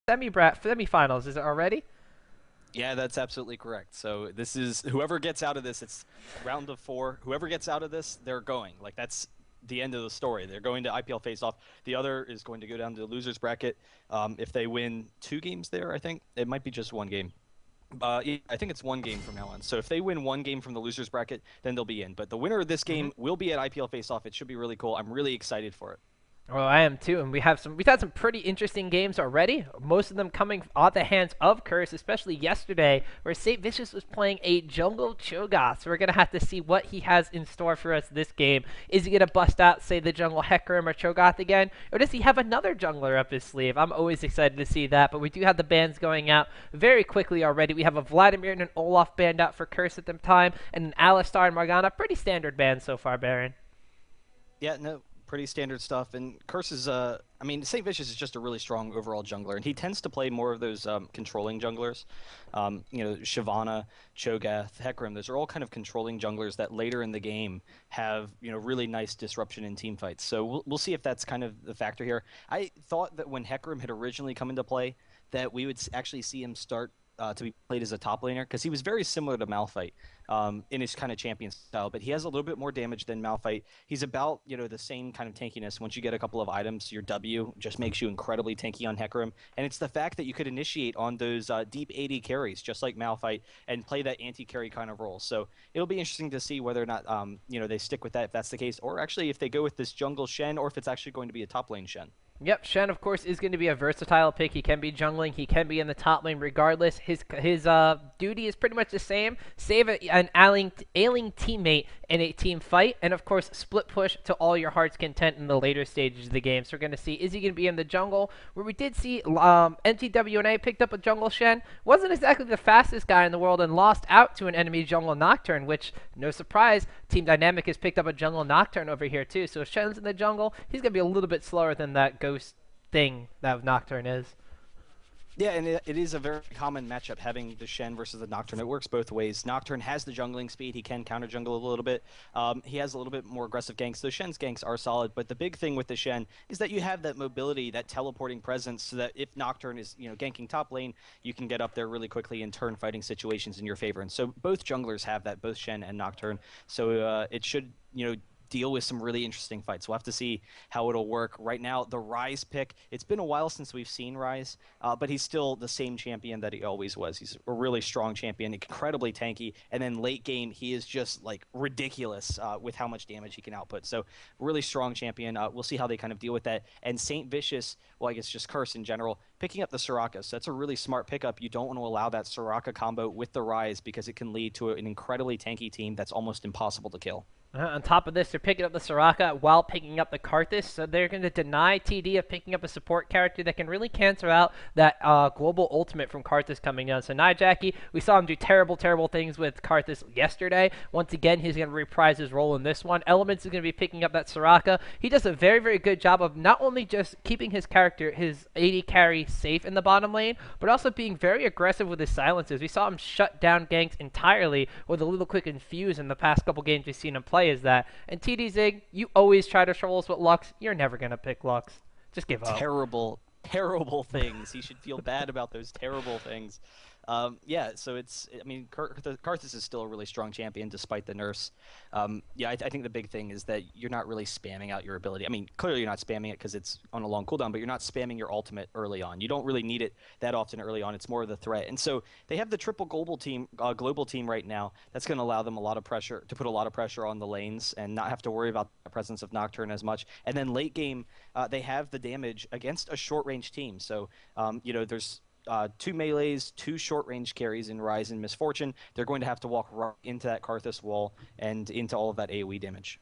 semifinals. Is it already? Yeah, that's absolutely correct. So this is whoever gets out of this, it's round of 4. Whoever gets out of this, they're going. Like that's the end of the story. They're going to IPL Face Off. The other is going to go down to the losers bracket. If they win 2 games there, I think it might be just 1 game. Yeah, I think it's 1 game from now on. So if they win 1 game from the losers bracket, then they'll be in. But the winner of this Mm-hmm. game will be at IPL Face Off. It should be really cool. I'm really excited for it. Well, I am too, and we've had some pretty interesting games already. Most of them coming at the hands of Curse, especially yesterday, where Saint Vicious was playing a jungle Cho'Gath. So we're gonna have to see what he has in store for us this game. Is he gonna bust out, say, the jungle Hecarim or Cho'Gath again, or does he have another jungler up his sleeve? I'm always excited to see that. But we do have the bans going out very quickly already. We have a Vladimir and an Olaf banned out for Curse at the time, and an Alistar and Morgana. Pretty standard bans so far, Baron. Yeah, no, pretty standard stuff. And Curse is, I mean, St. Vicious is just a really strong overall jungler, and he tends to play more of those controlling junglers. Shyvana, Cho'Gath, Hecarim, those are all kind of controlling junglers that later in the game have, really nice disruption in team fights. So we'll see if that's kind of the factor here. I thought that when Hecarim had originally come into play, that we would actually see him start to be played as a top laner because he was very similar to Malphite in his kind of champion style, but he has a little bit more damage than Malphite. He's about the same kind of tankiness. Once you get a couple of items, your W just makes you incredibly tanky on Hecarim, and it's the fact that you could initiate on those deep AD carries just like Malphite and play that anti-carry kind of role. So it'll be interesting to see whether or not they stick with that if that's the case, or actually if they go with this jungle Shen, or if it's actually going to be a top lane Shen. Yep, Shen, of course, is going to be a versatile pick. He can be jungling. He can be in the top lane regardless. His duty is pretty much the same. Save an ailing teammate in a team fight. And, of course, split push to all your heart's content in the later stages of the game. So we're going to see, is he going to be in the jungle? Where we did see NTWNA picked up a jungle Shen. Wasn't exactly the fastest guy in the world and lost out to an enemy jungle Nocturne, which, no surprise, Team Dynamic has picked up a jungle Nocturne over here, too. So if Shen's in the jungle, he's going to be a little bit slower than that ghost thing that Nocturne is. Yeah, and it is a very common matchup having the Shen versus the Nocturne. It works both ways. Nocturne has the jungling speed. He can counter jungle a little bit. He has a little bit more aggressive ganks. So Shen's ganks are solid, but the big thing with the Shen is that you have that mobility, that teleporting presence, so that if Nocturne is ganking top lane, you can get up there really quickly and turn fighting situations in your favor. And so both junglers have that, both Shen and Nocturne. So it should deal with some really interesting fights. We'll have to see how it'll work. Right now, the Ryze pick, it's been a while since we've seen Ryze, but he's still the same champion that he always was. He's a really strong champion, incredibly tanky, and then late game, he is just like ridiculous with how much damage he can output. So really strong champion. We'll see how they kind of deal with that. And St. Vicious, well, I guess just Curse in general, picking up the Soraka. So that's a really smart pickup. You don't want to allow that Soraka combo with the Ryze because it can lead to an incredibly tanky team that's almost impossible to kill. On top of this, they're picking up the Soraka while picking up the Karthus, so they're going to deny TD of picking up a support character that can really cancel out that global ultimate from Karthus coming down. So Jackie, we saw him do terrible, terrible things with Karthus yesterday. Once again, he's going to reprise his role in this one. Elements is going to be picking up that Soraka. He does a very, very good job of not only just keeping his character, his AD carry, safe in the bottom lane, but also being very aggressive with his silences. We saw him shut down ganks entirely with a little quick infuse in the past couple games we've seen him play is that. And TD Zig, you always try to troll us with Lux. You're never going to pick Lux. Just give up. Terrible, terrible things. He should feel bad about those terrible things. Yeah, so I mean, Karthus is still a really strong champion despite the nerfs. Yeah, I think the big thing is that you're not really spamming out your ability. I mean, clearly you're not spamming it because it's on a long cooldown, but you're not spamming your ultimate early on. You don't really need it that often early on. It's more of the threat. And so they have the triple global team right now. That's going to allow them to put a lot of pressure on the lanes and not have to worry about the presence of Nocturne as much. And then late game, they have the damage against a short range team. So, there's 2 melees, 2 short-range carries in Ryze and Misfortune. They're going to have to walk right into that Karthus wall and into all of that AoE damage.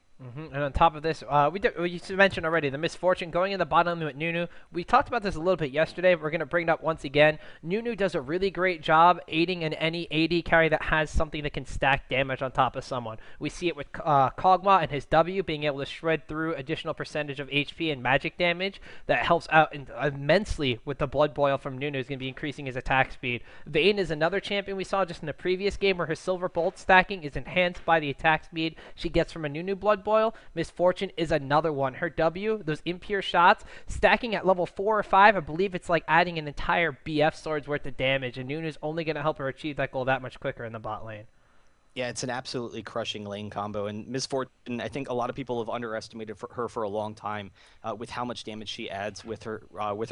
And on top of this, we mentioned already the Misfortune going in the bottom with Nunu. We talked about this a little bit yesterday. But we're going to bring it up once again. Nunu does a really great job aiding in any AD carry that has something that can stack damage on top of someone. We see it with Kog'Maw and his W being able to shred through additional percentage of HP and magic damage that helps out immensely with the Blood Boil from Nunu. Is going to be increasing his attack speed. Vayne is another champion we saw just in the previous game where her Silver Bolt stacking is enhanced by the attack speed she gets from a Nunu Blood Boil. foil, Miss Fortune is another one. Her W, those impure shots, stacking at level 4 or 5, I believe it's like adding an entire BF sword's worth of damage, and Nunu's only going to help her achieve that goal that much quicker in the bot lane. Yeah, it's an absolutely crushing lane combo, and Miss Fortune, I think a lot of people have underestimated her for a long time with how much damage she adds with her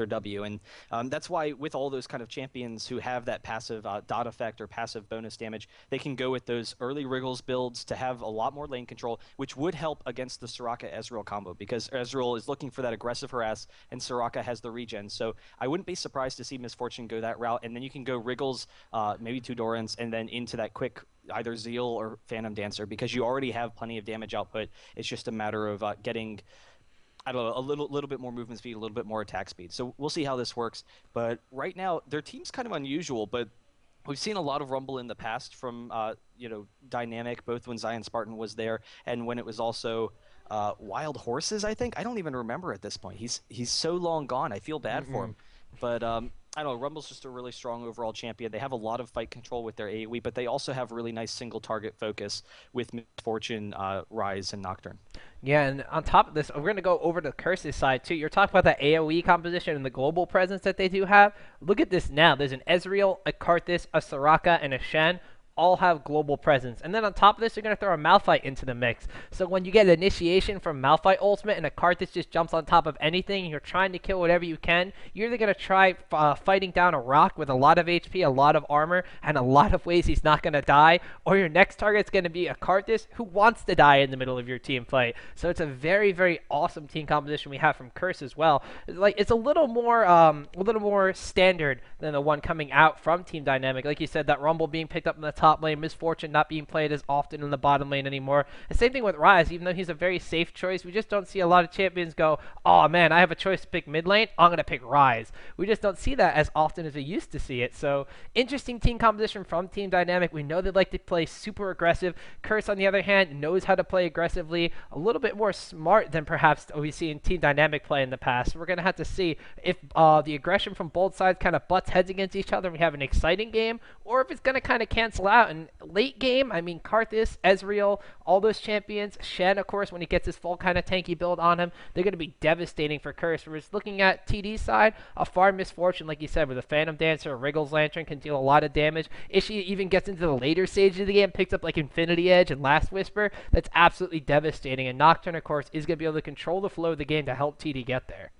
W, and that's why with all those kind of champions who have that passive dot effect or passive bonus damage, they can go with those early Wriggles builds to have a lot more lane control, which would help against the Soraka Ezreal combo because Ezreal is looking for that aggressive harass, and Soraka has the regen. So I wouldn't be surprised to see Miss Fortune go that route, and then you can go Wriggles, maybe 2 Dorans, and then into that quick either Zeal or Phantom Dancer because you already have plenty of damage output. It's just a matter of getting, I don't know, a little bit more movement speed, a little bit more attack speed. So we'll see how this works. But right now, their team's kind of unusual, but we've seen a lot of Rumble in the past from, Dynamic, both when Zion Spartan was there and when it was also Wild Horses, I think. I don't even remember at this point. He's so long gone. I feel bad for him. But I don't know, Rumble's just a really strong overall champion. They have a lot of fight control with their AoE, but they also have really nice single target focus with Miss Fortune, Rise, and Nocturne. Yeah, and on top of this, we're going to go over to the Curses side, too. You're talking about that AoE composition and the global presence that they do have. Look at this now. There's an Ezreal, a Karthus, a Soraka, and a Shen. All have global presence. And then on top of this, you're going to throw a Malphite into the mix. So when you get an initiation from Malphite ultimate and a Karthus just jumps on top of anything and you're trying to kill whatever you can, you're either going to try fighting down a rock with a lot of HP, a lot of armor, and a lot of ways he's not going to die, or your next target's going to be a Karthus who wants to die in the middle of your team fight. So it's a very, very awesome team composition we have from Curse as well. It's a little more standard than the one coming out from Team Dynamic. Like you said, that Rumble being picked up in the top lane, Miss Fortune not being played as often in the bottom lane anymore. The same thing with Rise, even though he's a very safe choice, we just don't see a lot of champions go, oh man, I have a choice to pick mid lane, I'm going to pick Rise. We just don't see that as often as we used to see it. So interesting team composition from Team Dynamic. We know they like to play super aggressive. Curse, on the other hand, knows how to play aggressively, a little bit more smart than perhaps we see in Team Dynamic play in the past. We're going to have to see if the aggression from both sides kind of butts heads against each other and we have an exciting game, or if it's going to kind of cancel out. And late game, I mean, Karthus, Ezreal, all those champions, Shen, of course, when he gets his full kind of tanky build on him, they're going to be devastating for Curse. We're just looking at TD's side, a far Miss Fortune, like you said, with a Phantom Dancer, a Wriggles Lantern can deal a lot of damage. If she even gets into the later stage of the game, picks up like Infinity Edge and Last Whisper, that's absolutely devastating. And Nocturne, of course, is going to be able to control the flow of the game to help TD get there.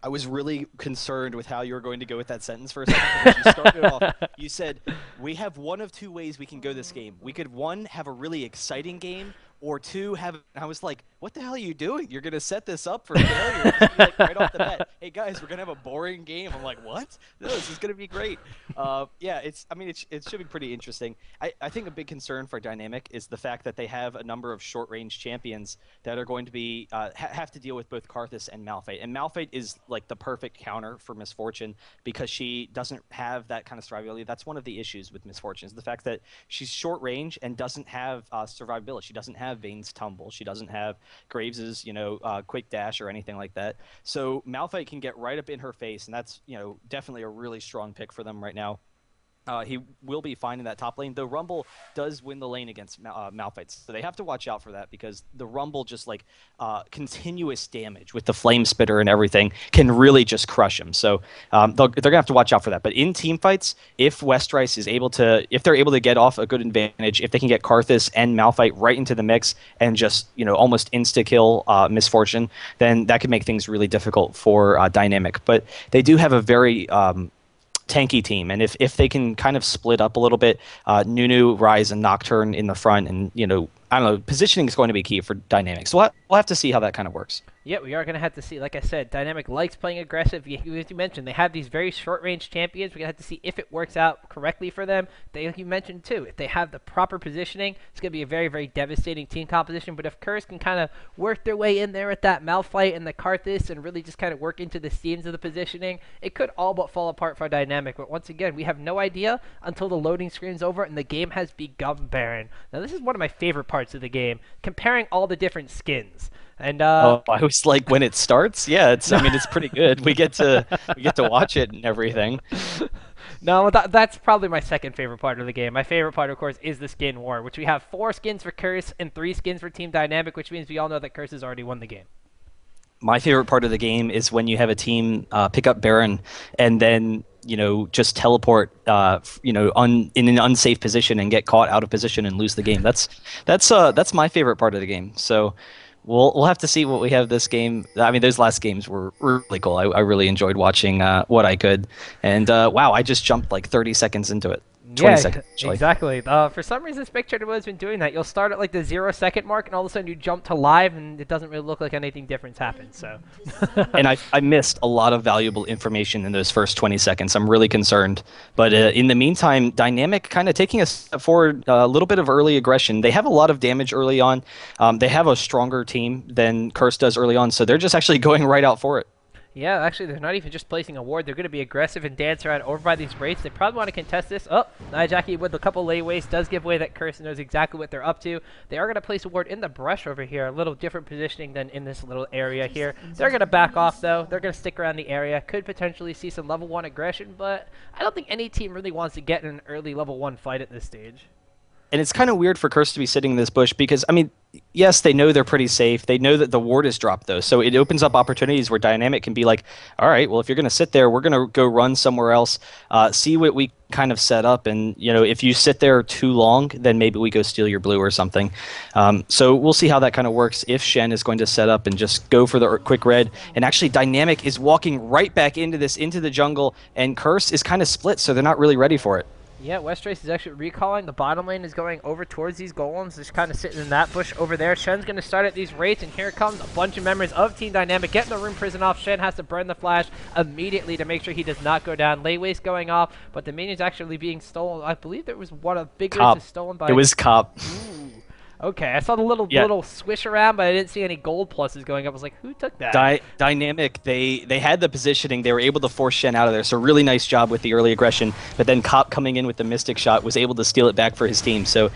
I was really concerned with how you were going to go with that sentence for a second because you started off, you said, we have one of two ways we can go this game. We could, one, have a really exciting game, or two, have, I was like, what the hell are you doing? You're going to set this up for failure. Just be like, right off the bat, hey guys, we're going to have a boring game. I'm like, what? No, this is going to be great. Yeah, it should be pretty interesting. I think a big concern for Dynamic is the fact that they have a number of short-range champions that are going to be have to deal with both Karthus and Malphite. And Malphite is like the perfect counter for Miss Fortune because she doesn't have that kind of survivability. That's one of the issues with Miss Fortune is the fact that she's short-range and doesn't have survivability. She doesn't have Vayne's Tumble. She doesn't have Graves's, quick dash or anything like that. So Malphite can get right up in her face, and that's, definitely a really strong pick for them right now. He will be fine in that top lane, though Rumble does win the lane against Malphites. So they have to watch out for that because the Rumble just continuous damage with the Flame Spitter and everything can really just crush him. So they're going to have to watch out for that. But in team fights, if Westrice is if they're able to get off a good advantage, if they can get Karthus and Malphite right into the mix and just, almost insta-kill Miss Fortune, then that could make things really difficult for Dynamic. But they do have a very tanky team, and if they can kind of split up a little bit, Nunu, Rise, and Nocturne in the front, and I don't know, positioning is going to be key for Dynamics. So we'll have to see how that kind of works. Yeah, we are going to have to see. Like I said, Dynamic likes playing aggressive. As you mentioned, they have these very short-range champions. We're going to have to see if it works out correctly for them. Like you mentioned, too, if they have the proper positioning, it's going to be a very, very devastating team composition. But if Curse can kind of work their way in there with that Malphite and the Karthus and really just kind of work into the seams of the positioning, it could all but fall apart for Dynamic. But once again, we have no idea until the loading screen's over and the game has begun, Baron. Now, this is one of my favorite parts of the game, comparing all the different skins. And I was like, when it starts, yeah, it's pretty good. We get to watch it and everything. No, that's probably my second favorite part of the game. My favorite part, of course, is the skin war, which we have 4 skins for Curse and 3 skins for Team Dynamic, which means we all know that Curse has already won the game. My favorite part of the game is when you have a team pick up Baron and then just teleport in an unsafe position and get caught out of position and lose the game. That's my favorite part of the game. So we'll have to see what we have this game. I mean, those last games were really cool. I really enjoyed watching what I could, and wow, I just jumped like 30 seconds into it. 20 Yeah, seconds, actually. exactly. For some reason, Spectator has been doing that. You'll start at like the 0-second mark, and all of a sudden you jump to live, and it doesn't really look like anything different's happened. So, And I missed a lot of valuable information in those first 20 seconds. I'm really concerned. But in the meantime, Dynamic kind of taking a step forward, a little bit of early aggression. They have a lot of damage early on. They have a stronger team than Curse does early on, so they're just actually going right out for it. yeah, actually, they're not even just placing a ward. They're going to be aggressive and dance around over by these wraiths. They probably want to contest this. Oh, Jackie with a couple layways does give away that Curse knows exactly what they're up to. They are going to place a ward in the brush over here. A little different positioning than in this little area here. They're going to back off, though. They're going to stick around the area. Could potentially see some level 1 aggression, but I don't think any team really wants to get in an early level 1 fight at this stage. And it's kind of weird for Curse to be sitting in this bush because, I mean, yes, they know they're pretty safe. They know that the ward is dropped, though. So it opens up opportunities where Dynamic can be like, all right, well, if you're going to sit there, we're going to go run somewhere else, see what we kind of set up. And, if you sit there too long, then maybe we go steal your blue or something. So we'll see how that kind of works if Shen is going to set up and just go for the quick red. And actually, Dynamic is walking right back into the jungle, and Curse is kind of split, so they're not really ready for it. Yeah, Westrace is actually recalling. The bottom lane is going over towards these golems, just kind of sitting in that bush over there. Shen's going to start at these wraiths, and here comes a bunch of members of Team Dynamic getting the Rune Prison off. Shen has to burn the flash immediately to make sure he does not go down. Layways going off, but the minion's actually being stolen. I believe there was one of big Cop. is stolen by... It was Cop. Ooh. Okay, I saw the little swish around, but I didn't see any gold pluses going up. I was like, who took that? Dynamic, they had the positioning. They were able to force Shen out of there, so really nice job with the early aggression. But then Cop coming in with the Mystic Shot was able to steal it back for his team. So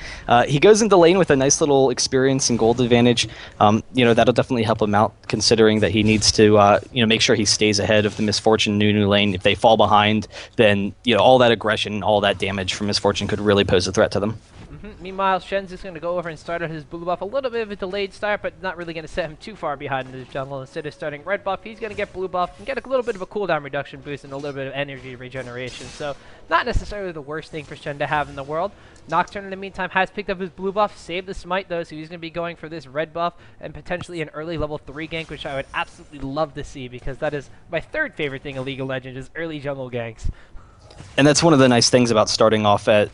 he goes into lane with a nice little experience and gold advantage. That'll definitely help him out, considering that he needs to make sure he stays ahead of the Misfortune Nunu lane. If they fall behind, then all that aggression, all that damage from Misfortune could really pose a threat to them. Meanwhile, Shen's just going to go over and start on his blue buff. A little bit of a delayed start, but not really going to set him too far behind in his jungle. Instead of starting red buff, he's going to get blue buff and get a little bit of a cooldown reduction boost and a little bit of energy regeneration. So not necessarily the worst thing for Shen to have in the world. Nocturne, in the meantime, has picked up his blue buff, saved the smite, though, so he's going to be going for this red buff and potentially an early level 3 gank, which I would absolutely love to see because that is my third favorite thing in League of Legends is early jungle ganks. And that's one of the nice things about starting off at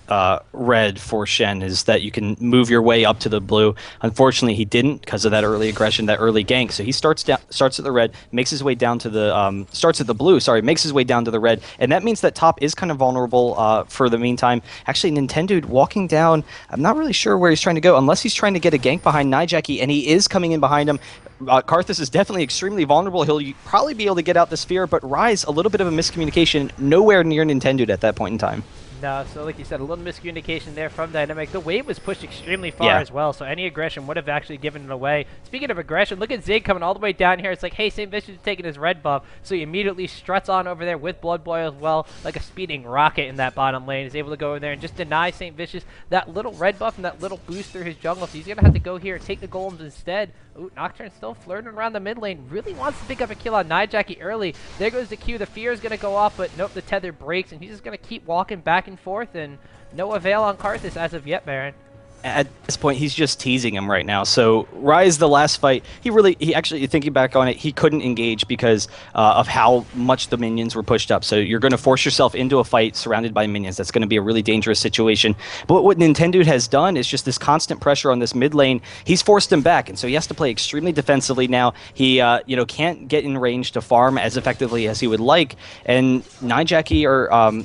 red for Shen is that you can move your way up to the blue. Unfortunately, he didn't because of that early aggression, that early gank. So he starts at the red, makes his way down to the starts at the blue. Sorry, makes his way down to the red, and that means that top is kind of vulnerable for the meantime. Actually, Nintendo walking down. I'm not really sure where he's trying to go, unless he's trying to get a gank behind Nijaki, and he is coming in behind him. Karthus is definitely extremely vulnerable. He'll probably be able to get out the sphere, but Rise, a little bit of a miscommunication, nowhere near Nintendo at that point in time. No, so like you said, a little miscommunication there from Dynamic. The wave was pushed extremely far as well, so any aggression would have actually given it away. Speaking of aggression, look at Zig coming all the way down here. It's like, hey, St. Vicious is taking his red buff, so he immediately struts on over there with Blood Boil as well, like a speeding rocket in that bottom lane. He's able to go in there and just deny St. Vicious that little red buff and that little boost through his jungle, so he's going to have to go here and take the golems instead. Ooh, Nocturne still flirting around the mid lane. Really wants to pick up a kill on Nijaki early. There goes the Q. The fear is going to go off, but nope, the tether breaks, and he's just going to keep walking back and forth, and no avail on Karthus as of yet, Baron. At this point, he's just teasing him right now. So Rise, the last fight, he actually, thinking back on it, he couldn't engage because of how much the minions were pushed up. So you're going to force yourself into a fight surrounded by minions. That's going to be a really dangerous situation. But what Nintendo has done is just this constant pressure on this mid lane. He's forced him back, and so he has to play extremely defensively now. He can't get in range to farm as effectively as he would like, and Nijaki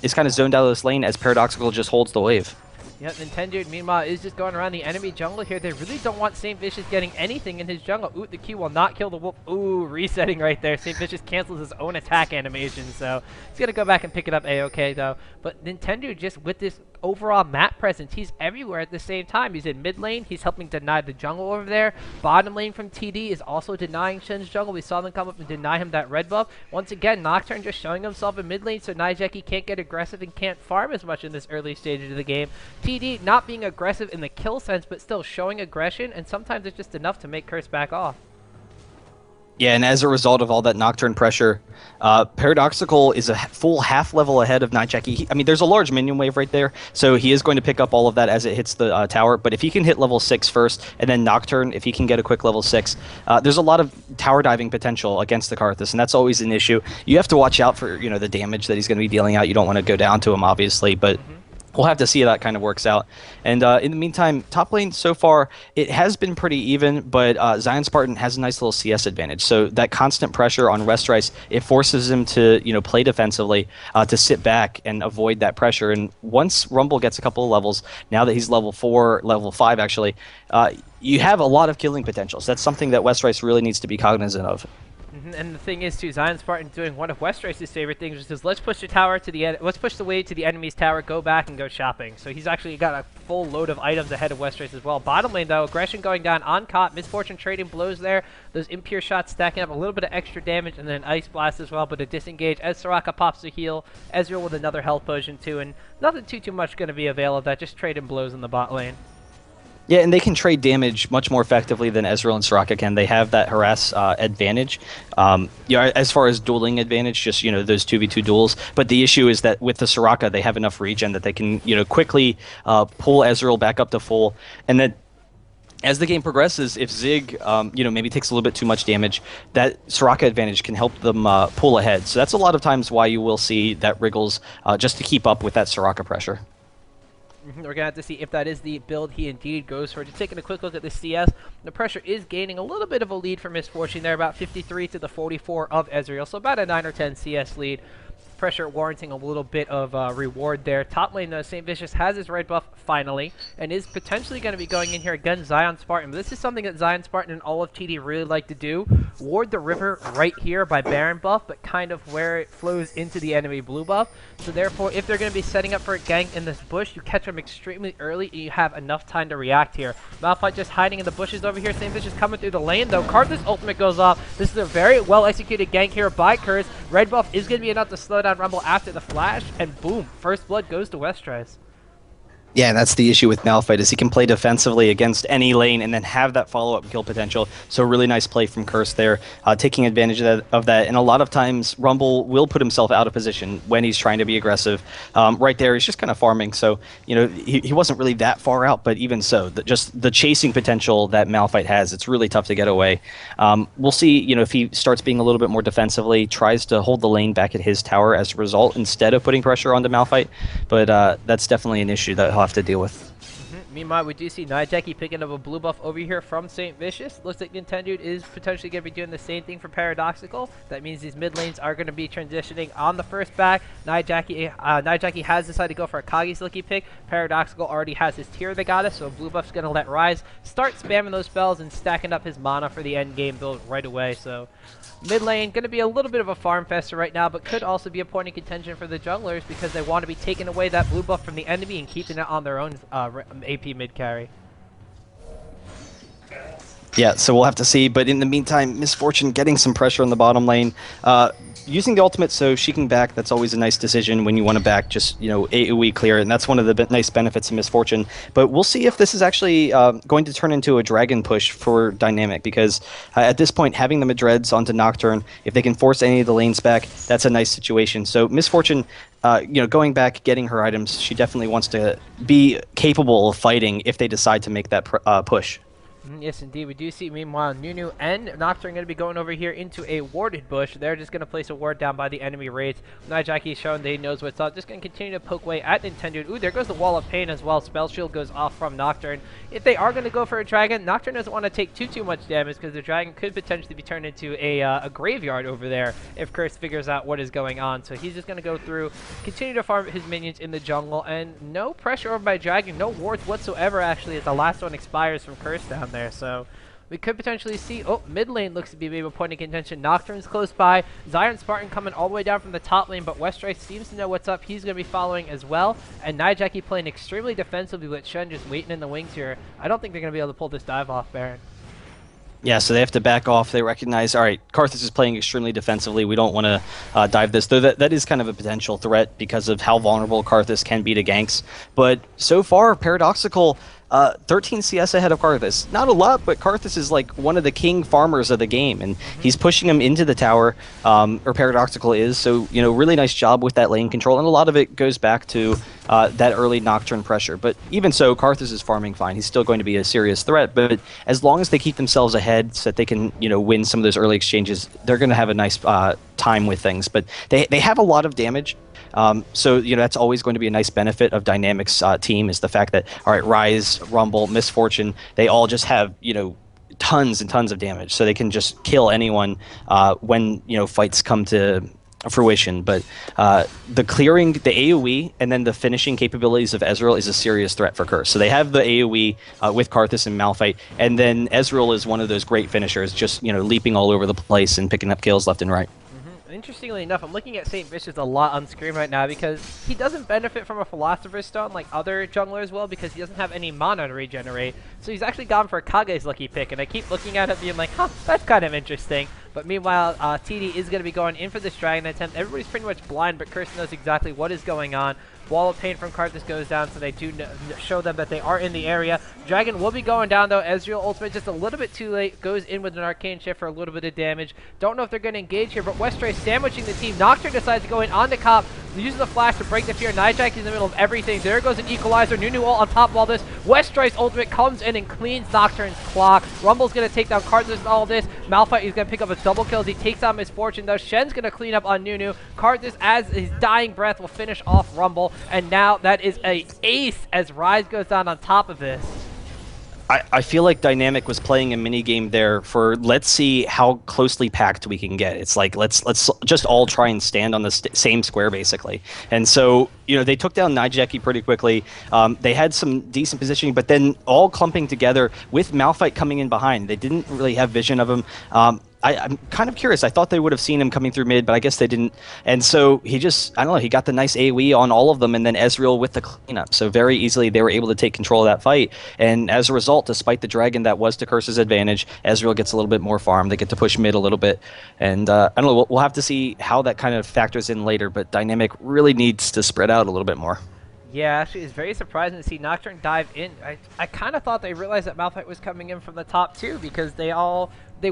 is kind of zoned out of this lane as Paradoxical just holds the wave. Yep, Nintendo, meanwhile, is just going around the enemy jungle here. They really don't want St. Vicious getting anything in his jungle. Ooh, the Q will not kill the wolf. Ooh, resetting right there. St. Vicious cancels his own attack animation, so he's going to go back and pick it up A-OK, though. But Nintendo just with this overall map presence. He's everywhere at the same time. He's in mid lane. He's helping deny the jungle over there. Bottom lane from TD is also denying Shen's jungle. We saw them come up and deny him that red buff. Once again, Nocturne just showing himself in mid lane so Nijaki can't get aggressive and can't farm as much in this early stage of the game. TD not being aggressive in the kill sense, but still showing aggression, and sometimes it's just enough to make Curse back off. Yeah, and as a result of all that Nocturne pressure, Paradoxical is a full half level ahead of Nightjackie. I mean, there's a large minion wave right there, so he is going to pick up all of that as it hits the tower. But if he can hit level 6 first, and then Nocturne, if he can get a quick level 6, there's a lot of tower diving potential against the Karthus, and that's always an issue. You have to watch out for the damage that he's going to be dealing out. You don't want to go down to him, obviously, but... We'll have to see how that kind of works out. And in the meantime, top lane so far, it has been pretty even, but Zion Spartan has a nice little CS advantage. So that constant pressure on Westrice, it forces him to play defensively, to sit back and avoid that pressure. And once Rumble gets a couple of levels, now that he's level 4, level 5 actually, you have a lot of killing potential. So that's something that Westrice really needs to be cognizant of. And the thing is, too, Zion Spartan doing one of Westrice's favorite things, which is let's push the tower to the let's push the wave to the enemy's tower, go back and go shopping. So he's actually got a full load of items ahead of Westrice as well. Bottom lane though, aggression going down on Cot, Misfortune trading blows there. Those impure shots stacking up a little bit of extra damage, and then Ice Blast as well. But a disengage as Soraka pops the heal, Ezreal with another health potion too, and nothing too much going to be available of that. Just trading blows in the bot lane. Yeah, and they can trade damage much more effectively than Ezreal and Soraka can. They have that harass advantage. As far as dueling advantage, just those 2v2 duels. But the issue is that with the Soraka, they have enough regen that they can quickly pull Ezreal back up to full, and that as the game progresses, if Zig maybe takes a little bit too much damage, that Soraka advantage can help them pull ahead. So that's a lot of times why you will see that Wriggles just to keep up with that Soraka pressure. We're going to have to see if that is the build he indeed goes for. Just taking a quick look at the CS, the pressure is gaining a little bit of a lead for Misfortune there, about 53 to the 44 of Ezreal, so about a 9 or 10 CS lead. Pressure warranting a little bit of reward there. Top lane though, St. Vicious has his red buff finally, and is potentially going to be going in here against Zion Spartan. But this is something that Zion Spartan and all of TD really like to do. Ward the river right here by Baron buff, but kind of where it flows into the enemy blue buff. So therefore, if they're going to be setting up for a gank in this bush, you catch them extremely early, and you have enough time to react here. Malphite just hiding in the bushes over here. St. Vicious coming through the lane though. Karthus ultimate goes off. This is a very well executed gank here by Curse. Red buff is going to be enough to slow down Rumble after the flash, and boom, first blood goes to Westrice. Yeah, that's the issue with Malphite, is he can play defensively against any lane and then have that follow-up kill potential. So really nice play from Curse there, taking advantage of that. And a lot of times, Rumble will put himself out of position when he's trying to be aggressive. Right there, he's just kind of farming. So, he wasn't really that far out, but even so, just the chasing potential that Malphite has, it's really tough to get away. We'll see, if he starts being a little bit more defensively, tries to hold the lane back at his tower as a result, instead of putting pressure onto Malphite. But that's definitely an issue that he'll have to deal with. Meanwhile, we do see Nijaki picking up a blue buff over here from St. Vicious. Looks like Nintendo is potentially going to be doing the same thing for Paradoxical. That means these mid lanes are going to be transitioning on the first back. Nijaki has decided to go for a Kage's Lucky pick. Paradoxical already has his tier they got us, so blue buff's going to let Rise start spamming those spells and stacking up his mana for the end game build right away. So mid lane going to be a little bit of a farm fester right now, but could also be a point of contention for the junglers because they want to be taking away that blue buff from the enemy and keeping it on their own AP mid carry. Yeah, so we'll have to see. But in the meantime, Misfortune getting some pressure on the bottom lane. Using the ultimate, so sheeking back, that's always a nice decision when you want to back just, AoE clear, and that's one of the nice benefits of Misfortune. But we'll see if this is actually going to turn into a dragon push for Dynamic, because at this point, having the Madreds onto Nocturne, if they can force any of the lanes back, that's a nice situation. So Misfortune, going back, getting her items, she definitely wants to be capable of fighting if they decide to make that push. Yes, indeed. We do see, meanwhile, Nunu and Nocturne going to be going over here into a warded bush. They're just going to place a ward down by the enemy raids. Nijaki showing that he knows what's up. Just going to continue to poke away at Nintendo. Ooh, there goes the Wall of Pain as well. Spell Shield goes off from Nocturne. If they are going to go for a dragon, Nocturne doesn't want to take too much damage because the dragon could potentially be turned into a graveyard over there if Curse figures out what is going on. So he's just going to go through, continue to farm his minions in the jungle, and no pressure over by dragon, no wards whatsoever actually as the last one expires from Curse down there. So we could potentially see, oh, mid lane looks to be maybe a point of contention. Nocturne's close by. Zion Spartan coming all the way down from the top lane, but Westrice seems to know what's up. He's going to be following as well. And Nijaki playing extremely defensively with Shen just waiting in the wings here. I don't think they're going to be able to pull this dive off, Baron. Yeah, so they have to back off. They recognize, all right, Karthus is playing extremely defensively. We don't want to dive this. Though that is kind of a potential threat because of how vulnerable Karthus can be to ganks. But so far, Paradoxical, 13 CS ahead of Karthus. Not a lot, but Karthus is like one of the king farmers of the game, and he's pushing him into the tower, or Paradoxical is. So, you know, really nice job with that lane control, and a lot of it goes back to that early Nocturne pressure. But even so, Karthus is farming fine. He's still going to be a serious threat, but as long as they keep themselves ahead so that they can, you know, win some of those early exchanges, they're going to have a nice time with things. But they have a lot of damage. So, you know, that's always going to be a nice benefit of Dynamics' team, is the fact that, all right, Rise, Rumble, Misfortune, they all just have, you know, tons and tons of damage. So they can just kill anyone when, you know, fights come to fruition. But the clearing, the AoE, and then the finishing capabilities of Ezreal is a serious threat for Curse. So they have the AoE with Karthus and Malphite, and then Ezreal is one of those great finishers, just, you know, leaping all over the place and picking up kills left and right. Interestingly enough, I'm looking at St. Vicious a lot on screen right now because he doesn't benefit from a Philosopher's Stone like other junglers will, because he doesn't have any mana to regenerate. So he's actually gone for Kage's lucky pick, and I keep looking at it being like, huh, that's kind of interesting. But meanwhile, TD is going to be going in for this Dragon attempt. Everybody's pretty much blind, but Kirsten knows exactly what is going on. Wall of Pain from Karthus goes down, so they do show them that they are in the area. Dragon will be going down, though. Ezreal ultimate just a little bit too late. Goes in with an Arcane Shift for a little bit of damage. Don't know if they're going to engage here, but Westrice sandwiching the team. Nocturne decides to go in on the cop. Uses the flash to break the fear. Nijaki is in the middle of everything. There goes an Equalizer. Nunu ult on top of all this. Westrice ultimate comes in and cleans Nocturne's clock. Rumble's going to take down Karthus and all this. Malphite is going to pick up a double kill as he takes out Misfortune, though. Shen's going to clean up on Nunu. Karthus, as his dying breath, will finish off Rumble. And now that is a ace as Rise goes down on top of this. I feel like Dynamic was playing a mini game there for, let's see how closely packed we can get. It's like, let's just all try and stand on the same square, basically. And so, you know, they took down Nijaki pretty quickly. They had some decent positioning, but then all clumping together with Malphite coming in behind. They didn't really have vision of him. I'm kind of curious. I thought they would have seen him coming through mid, but I guess they didn't. And so he just, I don't know, he got the nice AoE on all of them, and then Ezreal with the cleanup. So very easily they were able to take control of that fight. And as a result, despite the Dragon that was to Curse's advantage, Ezreal gets a little bit more farm. They get to push mid a little bit. And I don't know, we'll have to see how that kind of factors in later, but Dynamic really needs to spread out a little bit more. Yeah, actually, it's very surprising to see Nocturne dive in. I kind of thought they realized that Malphite was coming in from the top too, because they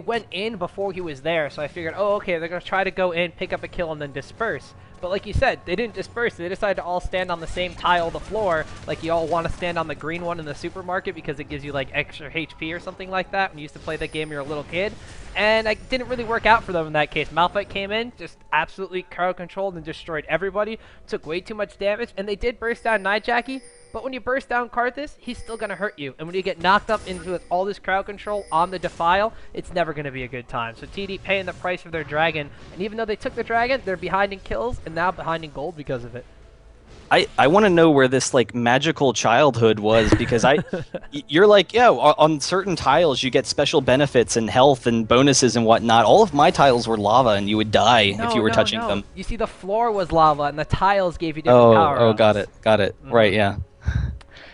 went in before he was there. So I figured, oh, okay, they're going to try to go in, pick up a kill, and then disperse. But like you said, they didn't disperse. They decided to all stand on the same tile of the floor, like you all want to stand on the green one in the supermarket because it gives you like extra HP or something like that when you used to play that game when you were a little kid. And it didn't really work out for them in that case. Malphite came in, just absolutely crowd controlled and destroyed everybody, took way too much damage, and they did burst down Nijaki. But when you burst down Karthus, he's still going to hurt you. And when you get knocked up into all this crowd control on the Defile, it's never going to be a good time. So TD paying the price for their Dragon. And even though they took the Dragon, they're behind in kills and now behind in gold because of it. I want to know where this like magical childhood was, because you're like, yeah, on certain tiles you get special benefits and health and bonuses and whatnot. All of my tiles were lava and you would die if you were touching them. You see, the floor was lava and the tiles gave you different power. Oh, got it. Right, yeah.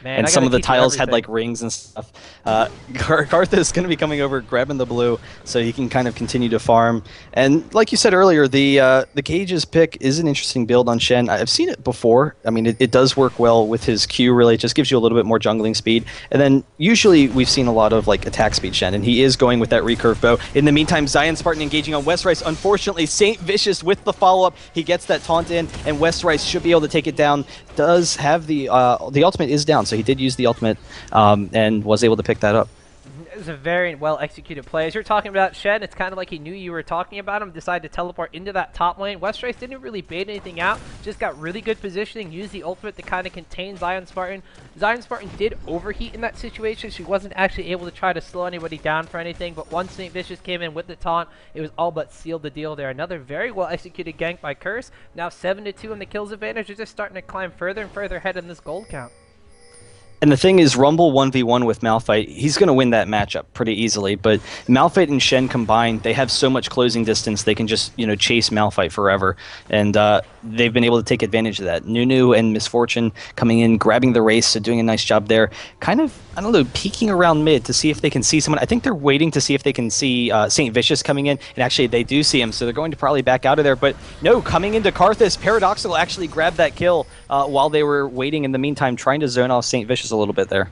Man, and some of the tiles had like rings and stuff. Karthus is going to be coming over, grabbing the blue, so he can kind of continue to farm. And like you said earlier, the Cage's pick is an interesting build on Shen. I've seen it before. I mean, it does work well with his Q. Really, it just gives you a little bit more jungling speed. And then usually we've seen a lot of like attack speed Shen, and he is going with that recurve bow. In the meantime, Zion Spartan engaging on Westrice. Unfortunately, St. Vicious with the follow-up. He gets that taunt in, and Westrice should be able to take it down. Does have the ultimate is down, so he did use the ultimate and was able to pick that up. It was a very well executed play. As you're talking about Shen, it's kind of like he knew you were talking about him, decided to teleport into that top lane. Westrice didn't really bait anything out, just got really good positioning, used the ultimate to kind of contain Zion Spartan. Zion Spartan did overheat in that situation. She wasn't actually able to try to slow anybody down for anything, but once St. Vicious came in with the taunt, it was all but sealed the deal there. Another very well executed gank by Curse. Now 7-2 in the kills advantage. They're just starting to climb further and further ahead in this gold count. And the thing is, Rumble 1v1 with Malphite, he's going to win that matchup pretty easily. But Malphite and Shen combined, they have so much closing distance, they can just, chase Malphite forever. And they've been able to take advantage of that. Nunu and Misfortune coming in, grabbing the race, so doing a nice job there. Kind of, I don't know, peeking around mid to see if they can see someone. I think they're waiting to see if they can see St. Vicious coming in. And actually, they do see him, so they're going to probably back out of there. But no, coming into Karthus, Paradoxical actually grabbed that kill while they were waiting in the meantime, trying to zone off St. Vicious a little bit there.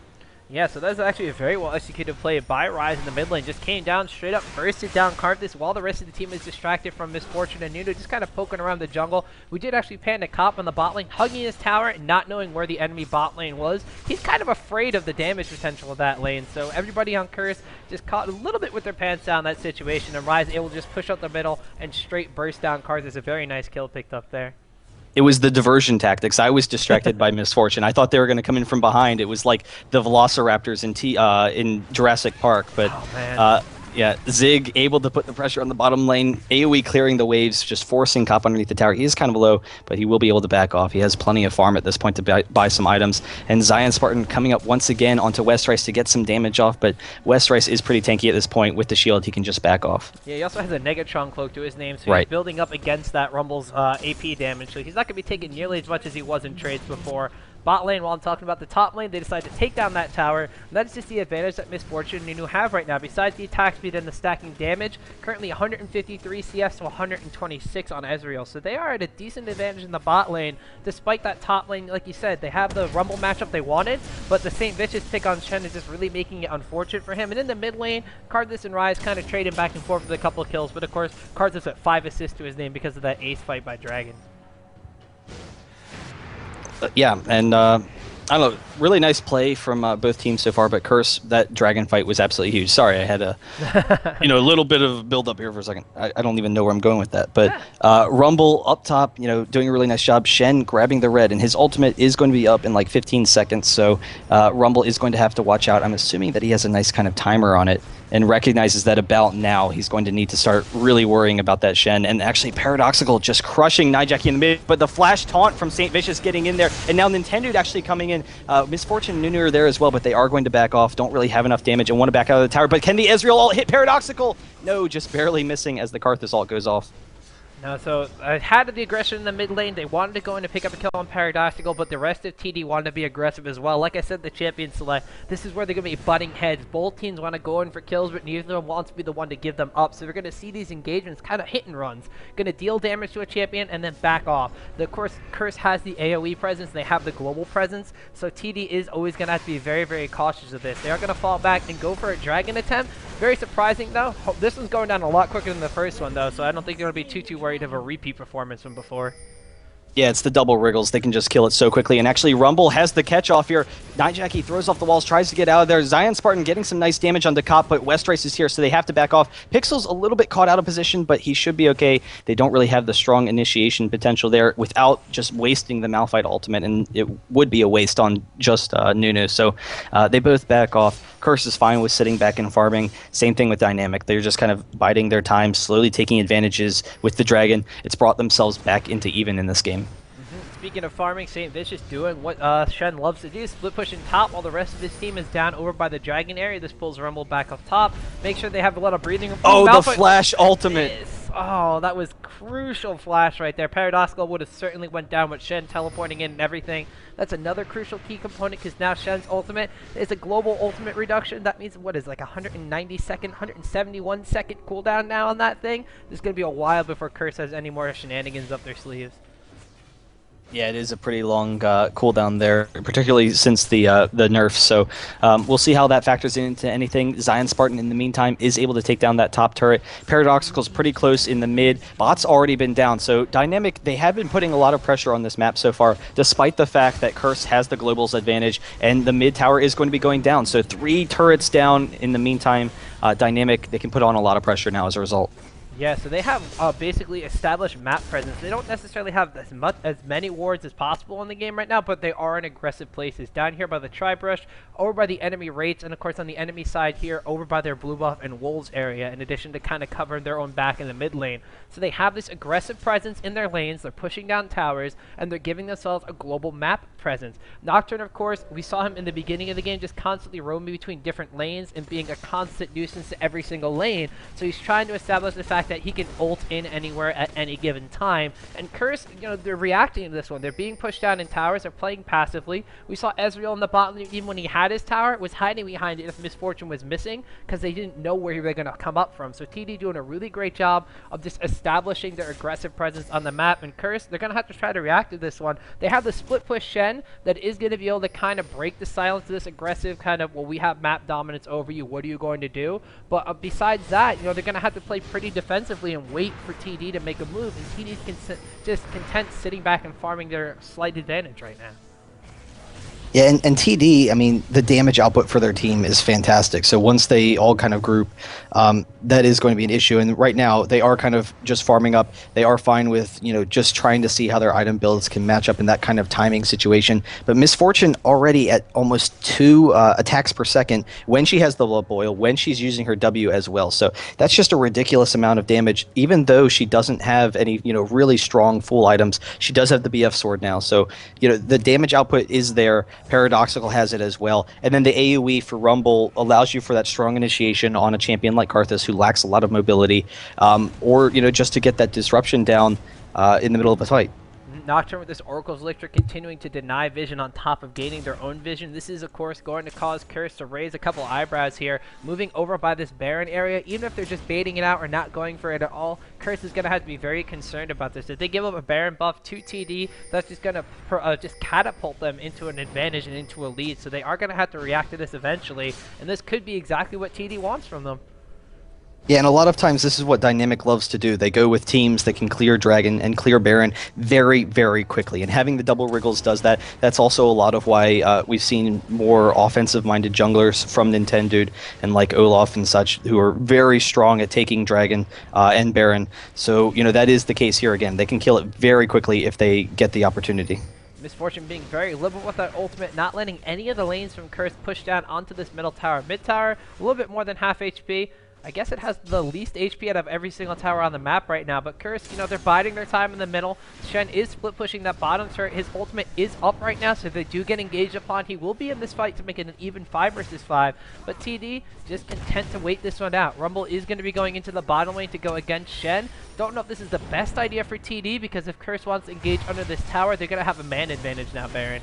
Yeah, so that's actually a very well executed play by Rise in the mid lane. Just came down, straight up bursted down Karthus while the rest of the team is distracted from Misfortune and Nunu, just kind of poking around the jungle. We did actually pan to Cop on the bot lane, hugging his tower and not knowing where the enemy bot lane was. He's kind of afraid of the damage potential of that lane, so everybody on Curse just caught a little bit with their pants down in that situation, and Rise able to just push out the middle and straight burst down Karthus. A very nice kill picked up there. It was the diversion tactics. I was distracted by Misfortune. I thought they were going to come in from behind. It was like the Velociraptors in Jurassic Park. But yeah, Zig able to put the pressure on the bottom lane. AoE clearing the waves, just forcing Cop underneath the tower. He is kind of low, but he will be able to back off. He has plenty of farm at this point to buy some items. And Zion Spartan coming up once again onto Westrice to get some damage off, but Westrice is pretty tanky at this point. With the shield, he can just back off. Yeah, he also has a Negatron cloak to his name, so he's building up against that Rumble's AP damage. So he's not going to be taking nearly as much as he was in trades before. Bot lane, while I'm talking about the top lane, they decide to take down that tower. And that's just the advantage that Misfortune and Nunu have right now. Besides the attack speed and the stacking damage, currently 153 CS to 126 on Ezreal. So they are at a decent advantage in the bot lane, despite that top lane, like you said, they have the Rumble matchup they wanted, but the St. Vicious pick on Shen is just really making it unfortunate for him. And in the mid lane, Karthus and Rise kind of trading back and forth with a couple of kills, but of course, Karthus at 5 assists to his name because of that ace fight by Dragon. Yeah, and I don't know, really nice play from both teams so far, but Curse, that Dragon fight was absolutely huge. Sorry, I had a little bit of build up here for a second. I don't even know where I'm going with that. But Rumble up top, doing a really nice job. Shen grabbing the red, and his ultimate is going to be up in like 15 seconds, so Rumble is going to have to watch out. I'm assuming that he has a nice kind of timer on it, and recognizes that about now he's going to need to start really worrying about that Shen. And actually Paradoxical just crushing Nijaki in the mid, but the flash taunt from St. Vicious getting in there, and now Nintendo actually coming in. Misfortune and Nunu are there as well, but they are going to back off, don't really have enough damage, and want to back out of the tower. But can the Ezreal ult hit Paradoxical? No, just barely missing as the Karthus ult goes off. No, so I had the aggression in the mid lane. They wanted to go in to pick up a kill on Paradoxical, but the rest of TD wanted to be aggressive as well. Like I said, the champion select, this is where they're going to be butting heads. Both teams want to go in for kills, but neither of them wants to be the one to give them up. So we're going to see these engagements kind of hit and runs. Going to deal damage to a champion and then back off. Of course, Curse has the AoE presence. They have the global presence. So TD is always going to have to be very, very cautious of this. They are going to fall back and go for a dragon attempt. Very surprising, though. This one's going down a lot quicker than the first one, though, so I don't think they're going to be too worried of a repeat performance from before. Yeah, it's the double wriggles. They can just kill it so quickly. And actually, Rumble has the catch-off here. Nijaki throws off the walls, tries to get out of there. Zion Spartan getting some nice damage on Decop, but Westrice is here, so they have to back off. Pixel's a little bit caught out of position, but he should be okay. They don't really have the strong initiation potential there without just wasting the Malphite ultimate, and it would be a waste on just Nunu. So they both back off. Curse is fine with sitting back and farming. Same thing with Dynamic. They're just kind of biding their time, slowly taking advantages with the Dragon. It's brought themselves back into even in this game. Speaking of farming, St. Vicious doing what Shen loves to do, split pushing top while the rest of his team is down over by the Dragon area. This pulls Rumble back up top. Make sure they have a lot of breathing room. Oh, the flash ultimate. Oh, that was crucial flash right there. Paradoxical would have certainly went down with Shen teleporting in and everything. That's another crucial key component because now Shen's ultimate is a global ultimate reduction. That means, what is like 190 second, 171 second cooldown now on that thing? There's going to be a while before Curse has any more shenanigans up their sleeves. Yeah, it is a pretty long cooldown there, particularly since the nerf. So we'll see how that factors into anything. Zion Spartan, in the meantime, is able to take down that top turret. Paradoxical's pretty close in the mid. Bot's already been down. So Dynamic, they have been putting a lot of pressure on this map so far, despite the fact that Curse has the globals advantage, and the mid tower is going to be going down. So 3 turrets down in the meantime. Dynamic, they can put on a lot of pressure now as a result. Yeah, so they have basically established map presence. They don't necessarily have as many wards as possible in the game right now, but they are in aggressive places. Down here by the Tri-Brush, over by the enemy rates, and of course on the enemy side here, over by their blue buff and wolves area, in addition to kind of covering their own back in the mid lane. So they have this aggressive presence in their lanes, they're pushing down towers, and they're giving themselves a global map presence. Nocturne, of course, we saw him in the beginning of the game just constantly roaming between different lanes and being a constant nuisance to every single lane. So he's trying to establish the fact that he can ult in anywhere at any given time. And Curse, they're reacting to this one. They're being pushed down in towers. They're playing passively. We saw Ezreal in the bot lane, even when he had his tower, was hiding behind it if Misfortune was missing because they didn't know where they were going to come up from. So TD doing a really great job of just establishing their aggressive presence on the map. And Curse, they're going to have to try to react to this one. They have the split push Shen that is going to be able to kind of break the silence of this aggressive kind of, well, we have map dominance over you. What are you going to do? But besides that, they're going to have to play pretty defensively and wait for TD to make a move, and TD's just content sitting back and farming their slight advantage right now. Yeah, and TD, I mean, the damage output for their team is fantastic. So once they all kind of group, that is going to be an issue. And right now, they are kind of just farming up. They are fine with, just trying to see how their item builds can match up in that kind of timing situation. But Misfortune already at almost 2 attacks per second when she has the Blood Boil, when she's using her W as well. So that's just a ridiculous amount of damage, even though she doesn't have any, really strong full items. She does have the BF sword now. So, the damage output is there. Paradoxical has it as well. And then the AoE for Rumble allows you for that strong initiation on a champion like Karthus who lacks a lot of mobility, or, just to get that disruption down in the middle of a fight. Nocturne with this Oracle's Lictor continuing to deny vision on top of gaining their own vision. This is, of course, going to cause Curse to raise a couple eyebrows here. Moving over by this Baron area, even if they're just baiting it out or not going for it at all, Curse is going to have to be very concerned about this. If they give up a Baron buff to TD, that's just going to just catapult them into an advantage and into a lead. So they are going to have to react to this eventually, and this could be exactly what TD wants from them. Yeah, and a lot of times this is what Dynamic loves to do. They go with teams that can clear Dragon and clear Baron very, very quickly. And having the double wriggles does that. That's also a lot of why we've seen more offensive-minded junglers from Nintendo and like Olaf and such who are very strong at taking Dragon and Baron. So, that is the case here again. They can kill it very quickly if they get the opportunity. Misfortune being very liberal with that ultimate, not letting any of the lanes from Curse push down onto this middle tower. Mid tower, a little bit more than half HP. I guess it has the least HP out of every single tower on the map right now, but Curse, they're biding their time in the middle. Shen is split pushing that bottom turret. His ultimate is up right now, so if they do get engaged upon, he will be in this fight to make it an even 5 versus 5. But TD just content to wait this one out. Rumble is going to be going into the bottom lane to go against Shen. Don't know if this is the best idea for TD, because if Curse wants to engage under this tower, they're going to have a man advantage now, Baron.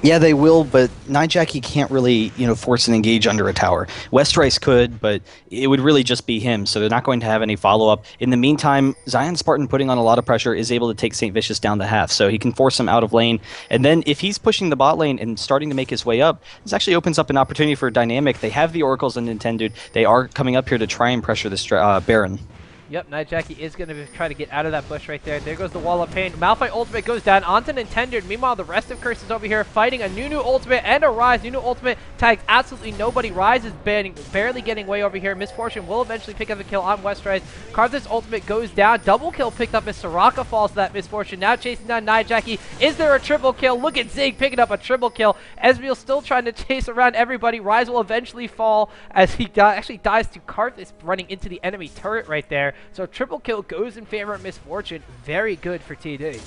Yeah, they will, but Nijaki can't really, force an engage under a tower. Westrice could, but it would really just be him, so they're not going to have any follow-up. In the meantime, Zion Spartan, putting on a lot of pressure, is able to take St. Vicious down the half, so he can force him out of lane. And then if he's pushing the bot lane and starting to make his way up, this actually opens up an opportunity for Dynamic. They have the Oracles and Nintendo. They are coming up here to try and pressure this Baron. Yep, Nijaki is going to try to get out of that bush right there. There goes the wall of pain. Malphite ultimate goes down onto Nintendo. Meanwhile, the rest of Curse is over here fighting a Nunu ultimate and a Rise. Nunu ultimate tags absolutely nobody. Rise is barely getting way over here. Misfortune will eventually pick up a kill on Westrise. Karthus ultimate goes down. Double kill picked up as Soraka falls to that Misfortune. Now chasing down Nijaki. Is there a triple kill? Look at Zig picking up a triple kill. Ezreal still trying to chase around everybody. Rise will eventually fall as he actually dies to Karthus running into the enemy turret right there. So triple kill goes in favor of Misfortune. Very good for TD.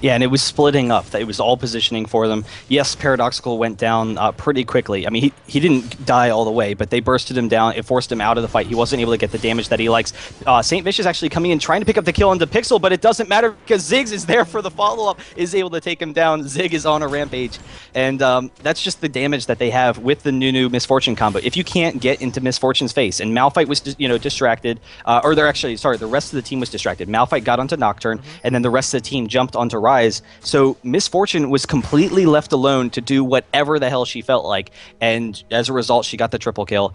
Yeah, and it was splitting up. It was all positioning for them. Yes, Paradoxical went down pretty quickly. I mean, he didn't die all the way, but they bursted him down. It forced him out of the fight. He wasn't able to get the damage that he likes. St. Vicious actually coming in, trying to pick up the kill onto Pixel, but it doesn't matter because Ziggs is there for the follow-up, is able to take him down. Zig is on a rampage. And that's just the damage that they have with the Nunu Misfortune combo. If you can't get into Misfortune's face, and Malphite was distracted, or they're actually, sorry, the rest of the team was distracted. Malphite got onto Nocturne, and then the rest of the team jumped onto Rise. So Misfortune was completely left alone to do whatever the hell she felt like, and as a result, she got the triple kill.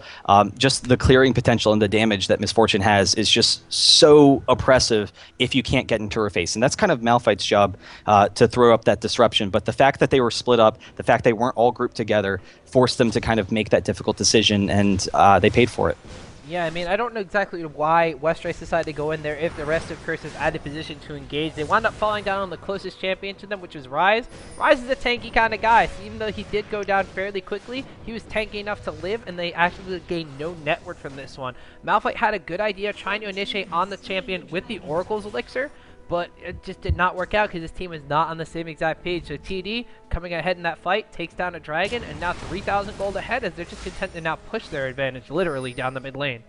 Just the clearing potential and the damage that Misfortune has is just so oppressive if you can't get into her face, and that's kind of Malphite's job to throw up that disruption. But the fact that they were split up, the fact they weren't all grouped together, forced them to kind of make that difficult decision, and they paid for it. Yeah, I mean, I don't know exactly why Westrice decided to go in there if the rest of Curse is out of position to engage. They wound up falling down on the closest champion to them, which was Rise. Rise is a tanky kind of guy, so even though he did go down fairly quickly, he was tanky enough to live, and they actually gained no network from this one. Malphite had a good idea trying to initiate on the champion with the Oracle's Elixir, but it just did not work out because his team is not on the same exact page. So TD, coming ahead in that fight, takes down a Dragon, and now 3,000 gold ahead as they're just content to now push their advantage literally down the mid lane.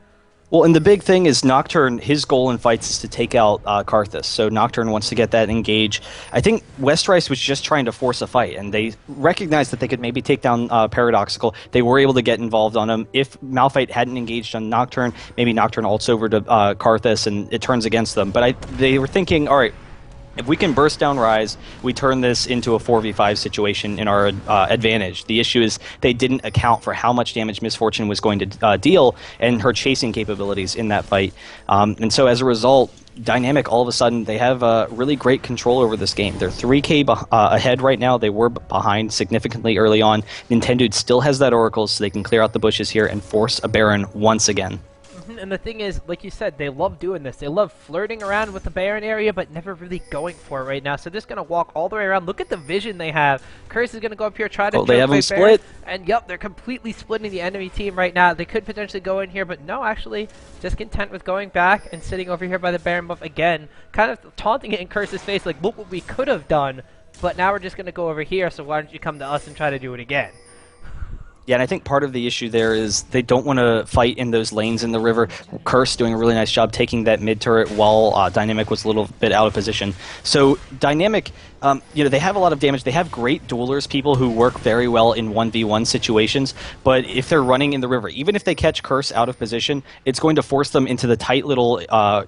Well, and the big thing is Nocturne, his goal in fights is to take out Karthus. So Nocturne wants to get that engage. I think Westrice was just trying to force a fight, and they recognized that they could maybe take down Paradoxical. They were able to get involved on him. If Malphite hadn't engaged on Nocturne, maybe Nocturne ults over to Karthus, and it turns against them. But they were thinking, all right, if we can burst down Rise, we turn this into a 4v5 situation in our advantage. The issue is they didn't account for how much damage Miss Fortune was going to deal and her chasing capabilities in that fight. And so as a result, Dynamic, all of a sudden, they have really great control over this game. They're 3k ahead right now. They were behind significantly early on. Nintendo still has that Oracle, so they can clear out the bushes here and force a Baron once again. And the thing is, like you said, they love doing this. They love flirting around with the Baron area, but never really going for it right now. So they're just going to walk all the way around. Look at the vision they have. Curse is going to go up here, try to they have them split. And yep, they're completely splitting the enemy team right now. They could potentially go in here, but no, actually, just content with going back and sitting over here by the Baron buff again. Kind of taunting it in Curse's face, like, look what we could have done, but now we're just going to go over here, so why don't you come to us and try to do it again? Yeah, and I think part of the issue there is they don't want to fight in those lanes in the river. Curse doing a really nice job taking that mid turret while Dynamic was a little bit out of position. So Dynamic, they have a lot of damage. They have great duelers, people who work very well in 1v1 situations, but if they're running in the river, even if they catch Curse out of position, it's going to force them into the tight little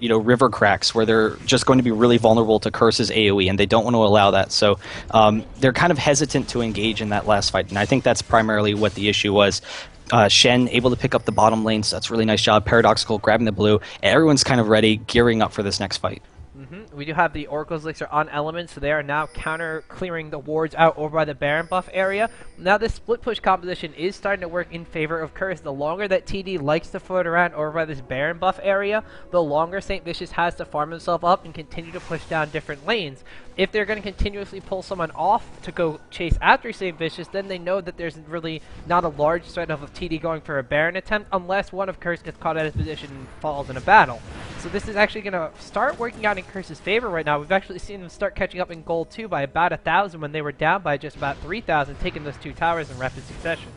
river cracks where they're just going to be really vulnerable to Curse's AoE, and they don't want to allow that. So they're kind of hesitant to engage in that last fight, and I think that's primarily what the issue was. Shen able to pick up the bottom lane, so that's a really nice job. Paradoxical grabbing the blue. Everyone's kind of ready, gearing up for this next fight. We do have the Oracle's Elixir on Elements, so they are now counter-clearing the wards out over by the Baron buff area. Now this split push composition is starting to work in favor of Curse. The longer that TD likes to float around over by this Baron buff area, the longer St. Vicious has to farm himself up and continue to push down different lanes. If they're going to continuously pull someone off to go chase after St. Vicious, then they know that there's really not a large threat of TD going for a Baron attempt unless one of Curse gets caught out of position and falls in a battle. So this is actually going to start working out in Curse's favor right now. We've actually seen them start catching up in gold too by about 1,000 when they were down by just about 3,000, taking those two towers in rapid succession.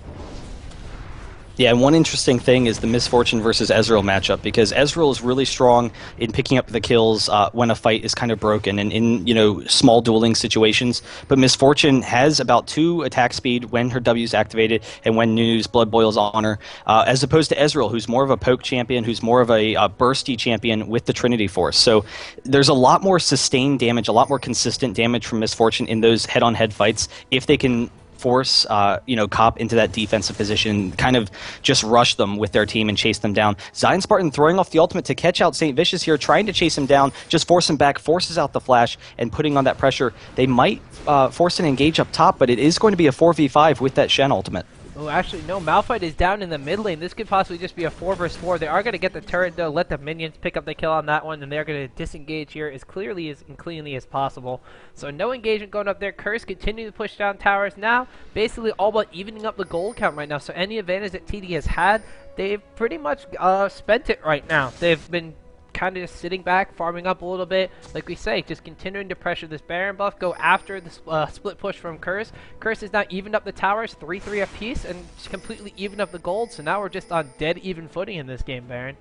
Yeah, and one interesting thing is the Misfortune versus Ezreal matchup, because Ezreal is really strong in picking up the kills when a fight is kind of broken and in small dueling situations. But Misfortune has about 2 attack speed when her W is activated and when Nunu's blood boils on her, as opposed to Ezreal, who's more of a poke champion, who's more of a bursty champion with the Trinity Force. So there's a lot more sustained damage, a lot more consistent damage from Misfortune in those head-on-head fights if they can force Cop into that defensive position, kind of just rush them with their team and chase them down. Zion Spartan throwing off the ultimate to catch out St. Vicious here, trying to chase him down, just force him back, forces out the flash, and putting on that pressure. They might force an engage up top, but it is going to be a 4v5 with that Shen ultimate. Oh, actually, no. Malphite is down in the mid lane. This could possibly just be a 4 versus 4. They are going to get the turret, though, let the minions pick up the kill on that one, and they're going to disengage here as clearly and cleanly as possible. So no engagement going up there. Curse continue to push down towers now, basically all but evening up the gold count right now. So any advantage that TD has had, they've pretty much spent it right now. They've been kind of just sitting back, farming up a little bit. Like we say, just continuing to pressure this Baron buff, go after the split push from Curse. Curse has now evened up the towers, 3-3 apiece, and completely evened up the gold. So now we're just on dead even footing in this game, Baron.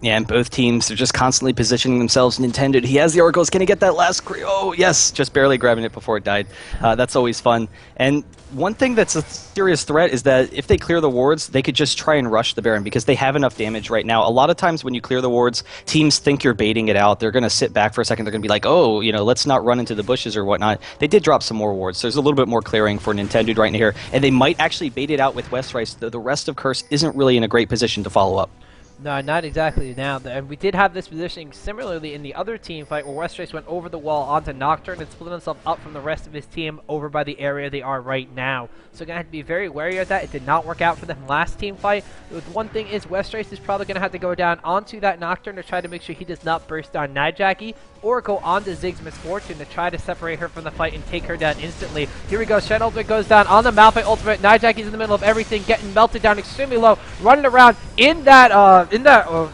Yeah, and both teams are just constantly positioning themselves. Nintendo, he has the Oracle, is going to get that last... Oh, yes, just barely grabbing it before it died. That's always fun. And one thing that's a serious threat is that if they clear the wards, they could just try and rush the Baron because they have enough damage right now. A lot of times when you clear the wards, teams think you're baiting it out. They're going to sit back for a second. They're going to be like, oh, let's not run into the bushes or whatnot. They did drop some more wards. So there's a little bit more clearing for Nintendo right here. And they might actually bait it out with Westrice. The rest of Curse isn't really in a great position to follow up. No, not exactly now. And we did have this positioning similarly in the other team fight where Westrace went over the wall onto Nocturne and split himself up from the rest of his team over by the area they are right now. So going to have to be very wary of that. It did not work out for them last team fight. The one thing is Westrace is probably going to have to go down onto that Nocturne to try to make sure he does not burst down Nijaki, or go onto Zig's Misfortune to try to separate her from the fight and take her down instantly. Here we go. Shen ultimate goes down on the Malphite ultimate. Nijaki's in the middle of everything, getting melted down extremely low, running around in that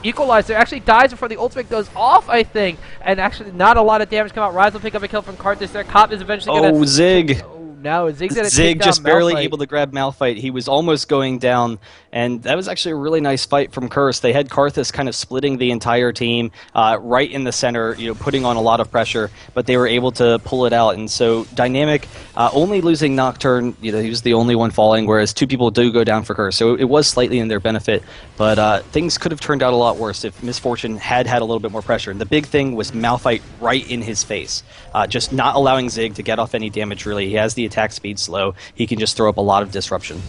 equalizer. Actually dies before the ultimate goes off, I think. And actually not a lot of damage come out. Rise will pick up a kill from Karthus there. Cop is eventually going to... Oh, Zig! No, Zig's gonna Zig take down just barely Malphite. able to grab Malphite. He was almost going down, and that was actually a really nice fight from Curse. They had Karthus kind of splitting the entire team right in the center, putting on a lot of pressure, but they were able to pull it out. And so Dynamic only losing Nocturne, he was the only one falling, whereas two people do go down for Curse. So it was slightly in their benefit, but things could have turned out a lot worse if Misfortune had a little bit more pressure. And the big thing was Malphite right in his face, just not allowing Zig to get off any damage, really. He has the attack speed slow. He can just throw up a lot of disruption.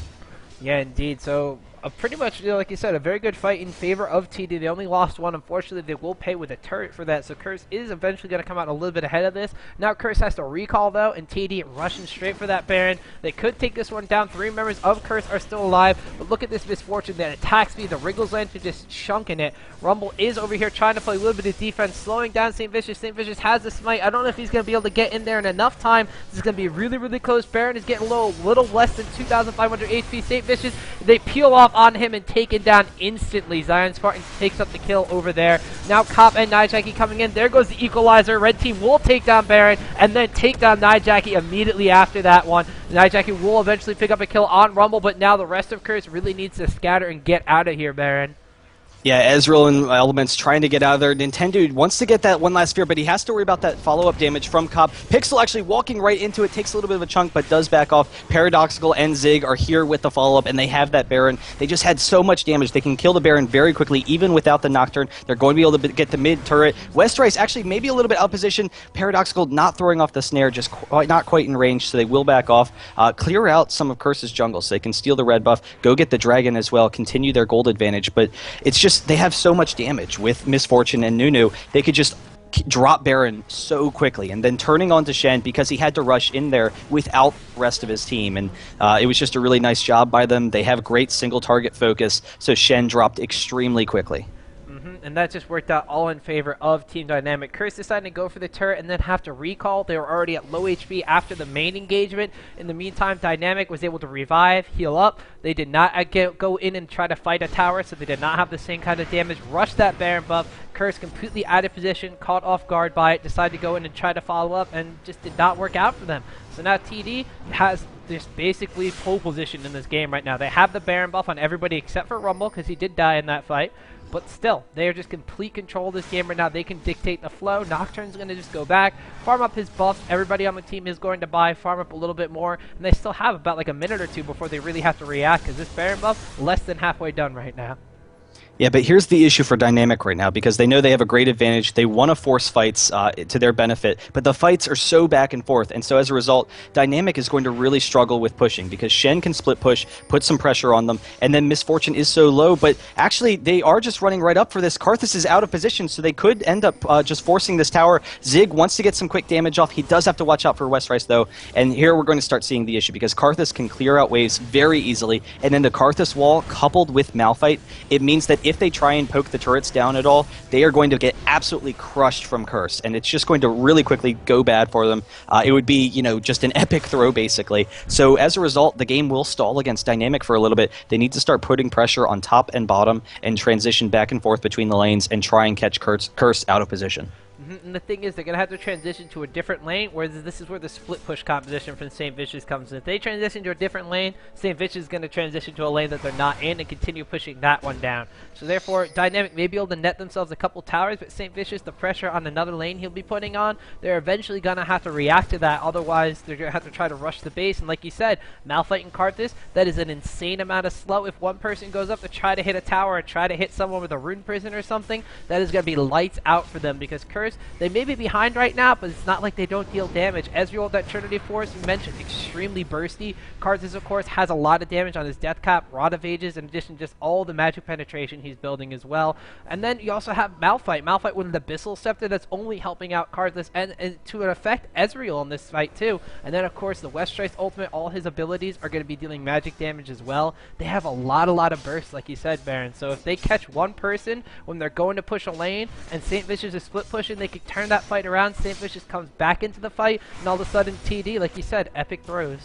Yeah, indeed. So pretty much, like you said, a very good fight in favor of TD. They only lost one. Unfortunately, they will pay with a turret for that. So Curse is eventually going to come out a little bit ahead of this. Now Curse has to recall, though, and TD rushing straight for that Baron. They could take this one down. 3 members of Curse are still alive. But look at this Misfortune that attacks me. The Wriggles Lantern just chunking it. Rumble is over here trying to play a little bit of defense, slowing down St. Vicious. St. Vicious has the smite. I don't know if he's going to be able to get in there in enough time. This is going to be really, really close. Baron is getting low, a little less than 2,500 HP. St. Vicious, they peel off on him and take it down instantly. Zion Spartan takes up the kill over there. Now Cop and Nijaki coming in. There goes the equalizer. Red team will take down Baron and then take down Nijaki immediately after that one. Nijaki will eventually pick up a kill on Rumble, but now the rest of Curse really needs to scatter and get out of here, Baron. Yeah, Ezreal and Elements trying to get out of there. Nintendo wants to get that one last sphere, but he has to worry about that follow-up damage from Cobb. Pixel actually walking right into it, takes a little bit of a chunk, but does back off. Paradoxical and Zig are here with the follow-up, and they have that Baron. They just had so much damage. They can kill the Baron very quickly, even without the Nocturne. They're going to be able to get the mid-turret. Westrice actually maybe a little bit out of position. Paradoxical not throwing off the snare, just not quite in range, so they will back off. Clear out some of Curse's jungle, so they can steal the red buff, go get the dragon as well, continue their gold advantage, but it's just they have so much damage with Misfortune and Nunu. They could just drop Baron so quickly, and then turning on to Shen because he had to rush in there without the rest of his team, and it was just a really nice job by them. They have great single target focus, so Shen dropped extremely quickly. And that just worked out all in favor of Team Dynamic. Curse decided to go for the turret and then have to recall. They were already at low HP after the main engagement. In the meantime, Dynamic was able to revive, heal up. They did not go in and try to fight a tower, so they did not have the same kind of damage. Rushed that Baron buff. Curse completely out of position, caught off guard by it, decided to go in and try to follow up, and just did not work out for them. So now TD has this basically pole position in this game right now. They have the Baron buff on everybody except for Rumble, because he did die in that fight. But still, they are just complete control of this game right now. They can dictate the flow. Nocturne's going to just go back, farm up his buffs. Everybody on the team is going to buy, farm up a little bit more. And they still have about like a minute or two before they really have to react, because this Baron buff, less than halfway done right now. Yeah, but here's the issue for Dynamic right now, because they know they have a great advantage. They want to force fights to their benefit, but the fights are so back and forth, and so as a result, Dynamic is going to really struggle with pushing, because Shen can split push, put some pressure on them, and then Misfortune is so low, but actually they are just running right up for this. Karthus is out of position, so they could end up just forcing this tower. Zig wants to get some quick damage off. He does have to watch out for Westrice, though, and here we're going to start seeing the issue, because Karthus can clear out waves very easily, and then the Karthus wall, coupled with Malphite, it means that if they try and poke the turrets down at all, they are going to get absolutely crushed from Curse, and it's just going to really quickly go bad for them. It would be, just an epic throw, basically. So as a result, the game will stall against Dynamic for a little bit. They need to start putting pressure on top and bottom and transition back and forth between the lanes and try and catch Curse out of position. And the thing is, they're going to have to transition to a different lane, where this is where the split push composition from St. Vicious comes in. If they transition to a different lane, St. Vicious is going to transition to a lane that they're not in and continue pushing that one down. So therefore, Dynamic may be able to net themselves a couple towers, but St. Vicious, the pressure on another lane he'll be putting on, they're eventually going to have to react to that. Otherwise, they're going to have to try to rush the base. And like you said, Malphite and Karthus, that is an insane amount of slow. If one person goes up to try to hit a tower or try to hit someone with a rune prison or something, that is going to be lights out for them, because Curse, They may be behind right now, but it's not like they don't deal damage. Ezreal with that Trinity Force, you mentioned, extremely bursty. Karthus, of course, has a lot of damage on his Death Cap, Rod of Ages, in addition to just all the magic penetration he's building as well. And then you also have Malphite. Malphite with an Abyssal Scepter that's only helping out Karthus, and to an effect, Ezreal in this fight too. And then, of course, the Westrice ultimate, all his abilities are going to be dealing magic damage as well. They have a lot of bursts, like you said, Baron. So if they catch one person when they're going to push a lane, and St. Vicious is split pushing, they could turn that fight around. St. Vicious comes back into the fight, and all of a sudden, TD, like you said, epic throws.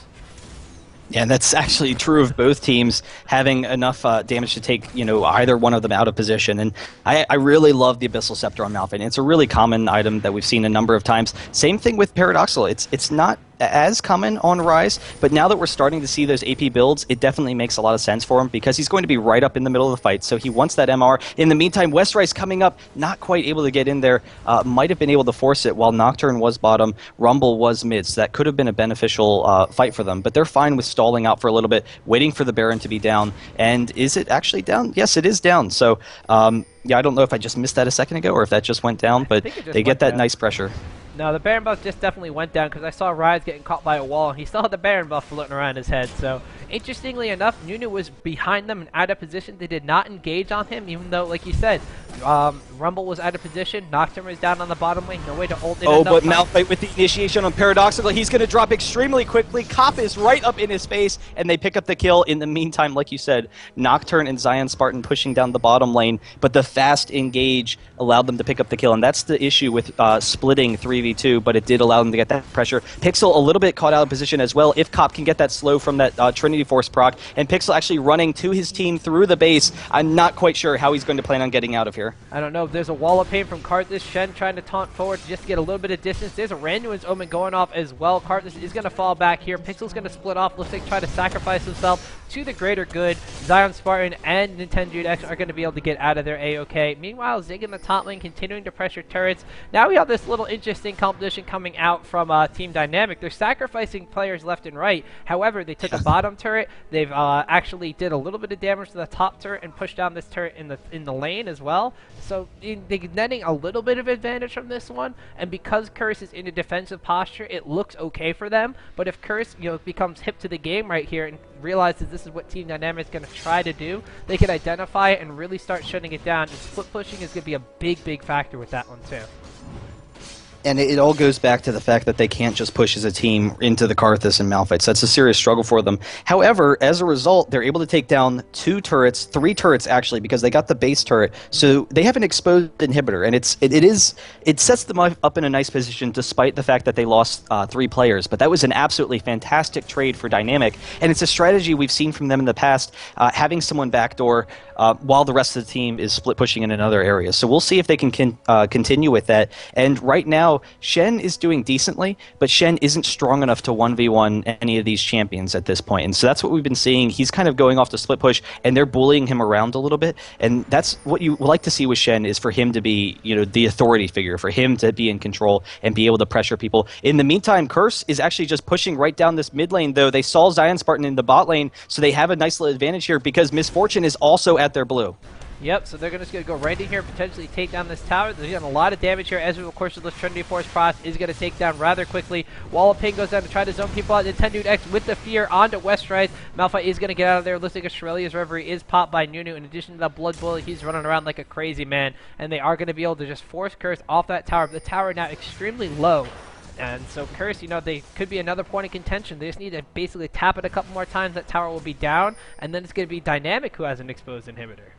Yeah, and that's actually true of both teams having enough damage to take, either one of them out of position. And I really love the Abyssal Scepter on Malphite. It's a really common item that we've seen a number of times. Same thing with Paradoxal. It's not as common on Rise, but now that we're starting to see those AP builds, it definitely makes a lot of sense for him because he's going to be right up in the middle of the fight, so he wants that MR. In the meantime, Westrice coming up, not quite able to get in there, might have been able to force it while Nocturne was bottom, Rumble was mid, so that could have been a beneficial fight for them, but they're fine with stalling out for a little bit, waiting for the Baron to be down, and is it actually down? Yes, it is down, so yeah, I don't know if I just missed that a second ago or if that just went down, but they get that nice pressure. No, the Baron buff just definitely went down because I saw Rise getting caught by a wall, and he still had the Baron buff floating around his head. So, interestingly enough, Nunu was behind them and out of position. They did not engage on him, even though, like you said, Rumble was out of position. Nocturne was down on the bottom lane. No way to ult in. Oh, but Malphite with the initiation on Paradoxical. He's going to drop extremely quickly. Cop is right up in his face, and they pick up the kill. In the meantime, like you said, Nocturne and Zion Spartan pushing down the bottom lane, but the fast engage allowed them to pick up the kill, and that's the issue with splitting 3v2, but it did allow them to get that pressure. Pixel a little bit caught out of position as well. If Cop can get that slow from that Trinity Force proc, and Pixel actually running to his team through the base, I'm not quite sure how he's going to plan on getting out of here. I don't know. There's a wall of pain from Karthus. Shen trying to taunt forward just to get a little bit of distance. There's a Randuin's Omen going off as well. Karthus is going to fall back here. Pixel's going to split off. Looks like try to sacrifice himself to the greater good. Zion Spartan and Nintendo X are going to be able to get out of their A-OK. Meanwhile, Zig in the top lane continuing to pressure turrets. Now we have this little interesting competition coming out from Team Dynamic. They're sacrificing players left and right. However, they took a bottom turret. They've actually did a little bit of damage to the top turret and pushed down this turret in the lane as well. So they're netting a little bit of advantage from this one. And because Curse is in a defensive posture, it looks okay for them. But if Curse, becomes hip to the game right here and realizes this is what Team Dynamic is going to try to do, they can identify it and really start shutting it down. And split pushing is going to be a big factor with that one too. And it all goes back to the fact that they can't just push as a team into the Karthus and Malphite. So that's a serious struggle for them. However, as a result, they're able to take down 2 turrets, 3 turrets actually, because they got the base turret. So they have an exposed inhibitor, and it sets them up in a nice position despite the fact that they lost 3 players. But that was an absolutely fantastic trade for Dynamic, and it's a strategy we've seen from them in the past, having someone backdoor while the rest of the team is split pushing in another area. So we'll see if they can continue with that. And right now, Shen is doing decently, but Shen isn't strong enough to 1v1 any of these champions at this point. And so that's what we've been seeing. He's kind of going off to split push, and they're bullying him around a little bit. And that's what you like to see with Shen, is for him to be, the authority figure, for him to be in control and be able to pressure people. In the meantime, Curse is actually just pushing right down this mid lane, though. They saw Zion Spartan in the bot lane, so they have a nice little advantage here because Misfortune is also at their blue. Yep, so they're just going to go right in here, potentially take down this tower. They're doing a lot of damage here. Ezreal, of course, with the Trinity Force Proc is going to take down rather quickly. Wall of Pain goes down to try to zone people out. Nintendo X with the fear onto Westrice. Malphite is going to get out of there. Looks like Australia's Reverie is popped by Nunu. In addition to that Blood Bullet, he's running around like a crazy man. And they are going to be able to just force Curse off that tower. The tower now extremely low. And so Curse, they could be another point of contention. They just need to basically tap it a couple more times. That tower will be down. And then it's going to be Dynamic who has an exposed inhibitor.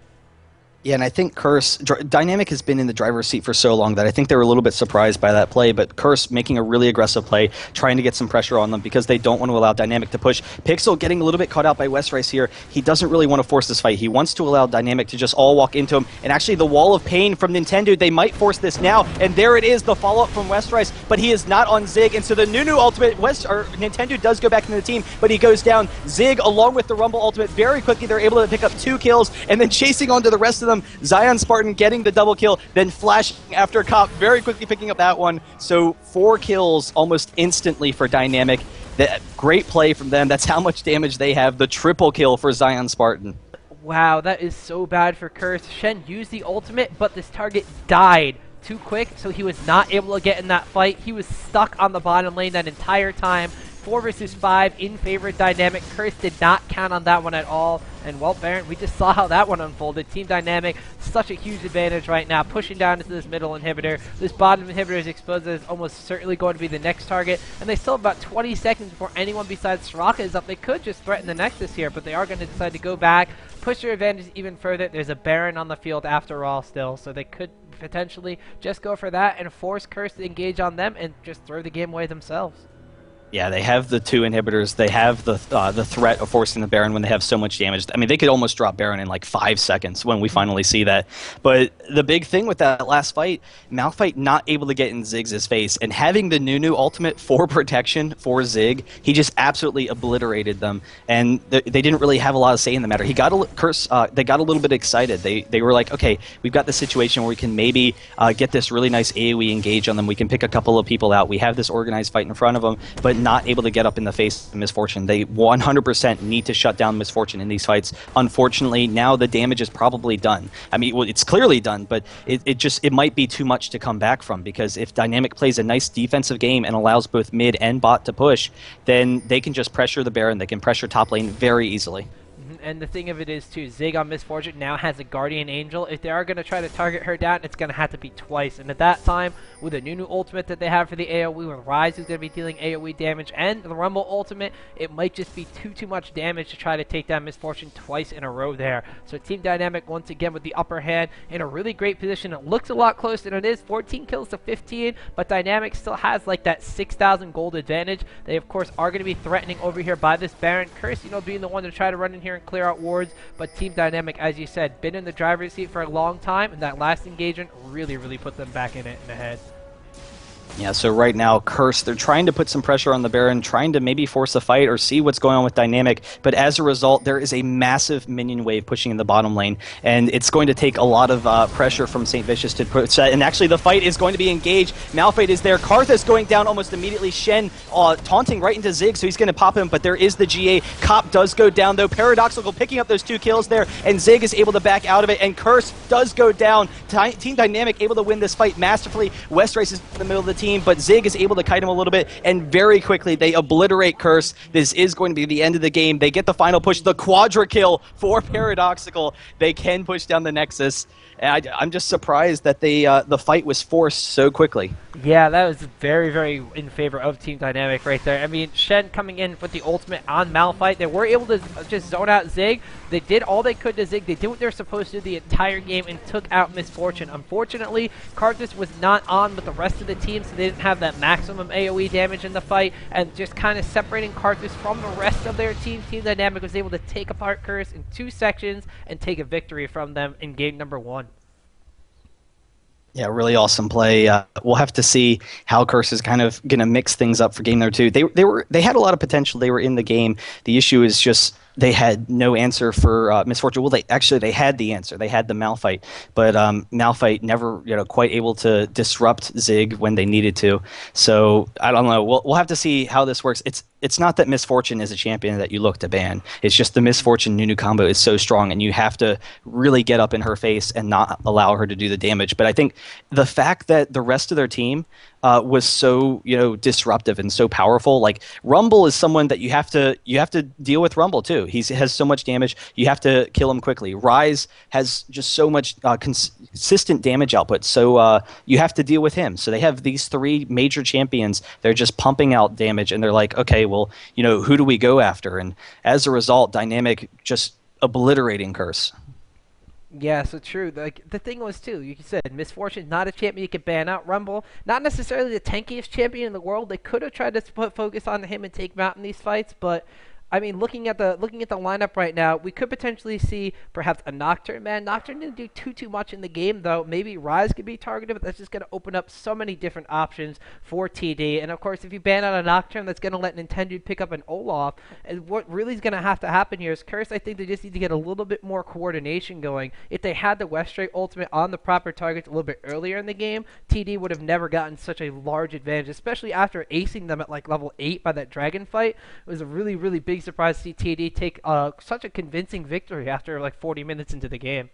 Yeah, and I think Curse, Dynamic has been in the driver's seat for so long that I think they were a little bit surprised by that play, but Curse making a really aggressive play, trying to get some pressure on them because they don't want to allow Dynamic to push. Pixel getting a little bit caught out by Westrice here. He doesn't really want to force this fight. He wants to allow Dynamic to just all walk into him, and actually the Wall of Pain from Nintendo, they might force this now, and there it is, the follow-up from Westrice, but he is not on Zig, and so the Nunu ultimate, Nintendo does go back into the team, but he goes down. Zig, along with the Rumble ultimate, very quickly they're able to pick up 2 kills, and then chasing onto the rest of them, Zion Spartan getting the double kill, then flashing after Cop, very quickly picking up that one. So 4 kills almost instantly for Dynamic. Great play from them. That's how much damage they have. The triple kill for Zion Spartan. Wow, that is so bad for Curse. Shen used the ultimate, but this target died too quick, so he was not able to get in that fight. He was stuck on the bottom lane that entire time. 4 versus 5 in favor of Dynamic. Curse did not count on that one at all. And, well, Baron, we just saw how that one unfolded. Team Dynamic, such a huge advantage right now, pushing down into this middle inhibitor. This bottom inhibitor is exposed as almost certainly going to be the next target. And they still have about 20 seconds before anyone besides Soraka is up. They could just threaten the Nexus here, but they are going to decide to go back, push their advantage even further. There's a Baron on the field after all still, so they could potentially just go for that and force Curse to engage on them and just throw the game away themselves. Yeah, they have the 2 inhibitors. They have the threat of forcing the Baron when they have so much damage. I mean, they could almost drop Baron in like 5 seconds when we finally see that. But the big thing with that last fight, Malphite not able to get in Ziggs' face, and having the Nunu ultimate for protection for Zig, he just absolutely obliterated them. And they didn't really have a lot of say in the matter. He got they got a little bit excited. They were like, okay, we've got this situation where we can maybe get this really nice AoE engage on them. We can pick a couple of people out. We have this organized fight in front of them, but not able to get up in the face of Misfortune. They 100% need to shut down Misfortune in these fights. Unfortunately, now the damage is probably done. I mean, well, it's clearly done, but it might be too much to come back from, because if Dynamic plays a nice defensive game and allows both mid and bot to push, then they can just pressure the Baron. They can pressure top lane very easily. And the thing of it is, too, Zig on Misfortune now has a Guardian Angel. If they are going to try to target her down, it's going to have to be twice. And at that time, with the Nunu ultimate that they have for the AoE, with Ryze who's going to be dealing AoE damage, and the Rumble ultimate, it might just be too much damage to try to take down Misfortune twice in a row there. So Team Dynamic, once again, with the upper hand, in a really great position. It looks a lot closer than it is, 14 kills to 15, but Dynamic still has like that 6,000 gold advantage. They, of course, are going to be threatening over here by this Baron. Curse, being the one to try to run in here and clear out wards, but Team Dynamic, as you said, been in the driver's seat for a long time, and that last engagement really put them back in the head. Yeah, so right now, Curse, they're trying to put some pressure on the Baron, trying to maybe force a fight or see what's going on with Dynamic, but as a result, there is a massive minion wave pushing in the bottom lane, and it's going to take a lot of pressure from St. Vicious to put set, and actually the fight is going to be engaged. Malphite is there, Karthus going down almost immediately, Shen taunting right into Zig, so he's going to pop him, but there is the GA. Cop does go down, though. Paradoxical picking up those 2 kills there, and Zig is able to back out of it, and Curse does go down. Team Dynamic able to win this fight masterfully. Westrace is in the middle of the team, but Zig is able to kite him a little bit, and very quickly they obliterate Curse. This is going to be the end of the game. They get the final push, the quadra kill for Paradoxical. They can push down the Nexus. I'm just surprised that the fight was forced so quickly. Yeah, that was very in favor of Team Dynamic right there. I mean, Shen coming in with the ultimate on Malphite. They were able to just zone out Zig. They did all they could to Zig. They did what they're supposed to do the entire game and took out Misfortune. Unfortunately, Karthus was not on with the rest of the team, so they didn't have that maximum AoE damage in the fight. And just kind of separating Karthus from the rest of their team, Team Dynamic was able to take apart Curse in 2 sections and take a victory from them in game number 1. Yeah, really awesome play. We'll have to see how Curse is kind of going to mix things up for game number 2. They had a lot of potential. They were in the game. The issue is just they had no answer for Misfortune. Well, they had the answer. They had the Malphite, but Malphite never quite able to disrupt Zig when they needed to. So I don't know. We'll have to see how this works. It's not that Misfortune is a champion that you look to ban. It's just the Misfortune Nunu combo is so strong, and you have to really get up in her face and not allow her to do the damage. But I think the fact that the rest of their team was so disruptive and so powerful. Like Rumble is someone that you have to deal with. Rumble too. He has so much damage. You have to kill him quickly. Ryze has just so much consistent damage output. So you have to deal with him. So they have these 3 major champions. They're just pumping out damage, and they're like, okay, well, who do we go after? And as a result, Dynamic just obliterating Curse. Yeah, so true. Like the thing was too, you said Misfortune not a champion you could ban out. Rumble, not necessarily the tankiest champion in the world. They could have tried to put focus on him and take him out in these fights, but I mean, looking at the lineup right now, we could potentially see perhaps a Nocturne. Man, Nocturne didn't do too much in the game, though. Maybe Ryze could be targeted, but that's just going to open up so many different options for TD. And, of course, if you ban out a Nocturne, that's going to let Nintendo pick up an Olaf. And what really is going to have to happen here is Curse, I think they just need to get a little bit more coordination going. If they had the Westray ultimate on the proper targets a little bit earlier in the game, TD would have never gotten such a large advantage, especially after acing them at, like, level 8 by that Dragon fight. It was a really big surprise to see TD take such a convincing victory after like 40 minutes into the game.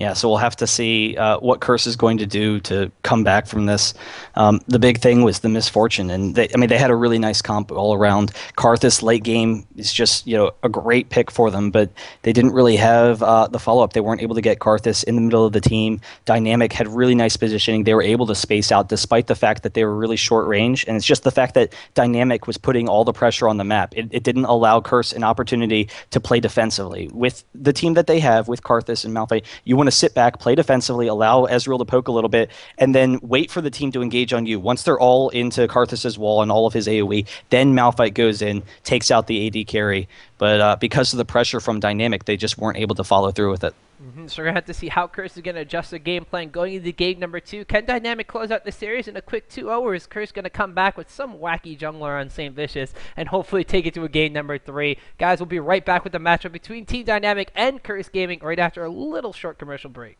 Yeah, so we'll have to see what Curse is going to do to come back from this. The big thing was the misfortune, and I mean, they had a really nice comp all around. Karthus late game is just a great pick for them, but they didn't really have the follow up. They weren't able to get Karthus in the middle of the team. Dynamic had really nice positioning. They were able to space out despite the fact that they were really short range, and it's just the fact that Dynamic was putting all the pressure on the map. It didn't allow Curse an opportunity to play defensively with the team that they have with Karthus and Malphite. You want to sit back, play defensively, allow Ezreal to poke a little bit, and then wait for the team to engage on you. Once they're all into Karthus's wall and all of his AoE, then Malphite goes in, takes out the AD carry. But because of the pressure from Dynamic, they just weren't able to follow through with it. So we're going to have to see how Curse is going to adjust their game plan going into game number 2. Can Dynamic close out the series in a quick 2-0, or is Curse going to come back with some wacky jungler on St. Vicious and hopefully take it to a game number 3? Guys, we'll be right back with the matchup between Team Dynamic and Curse Gaming right after a little short commercial break.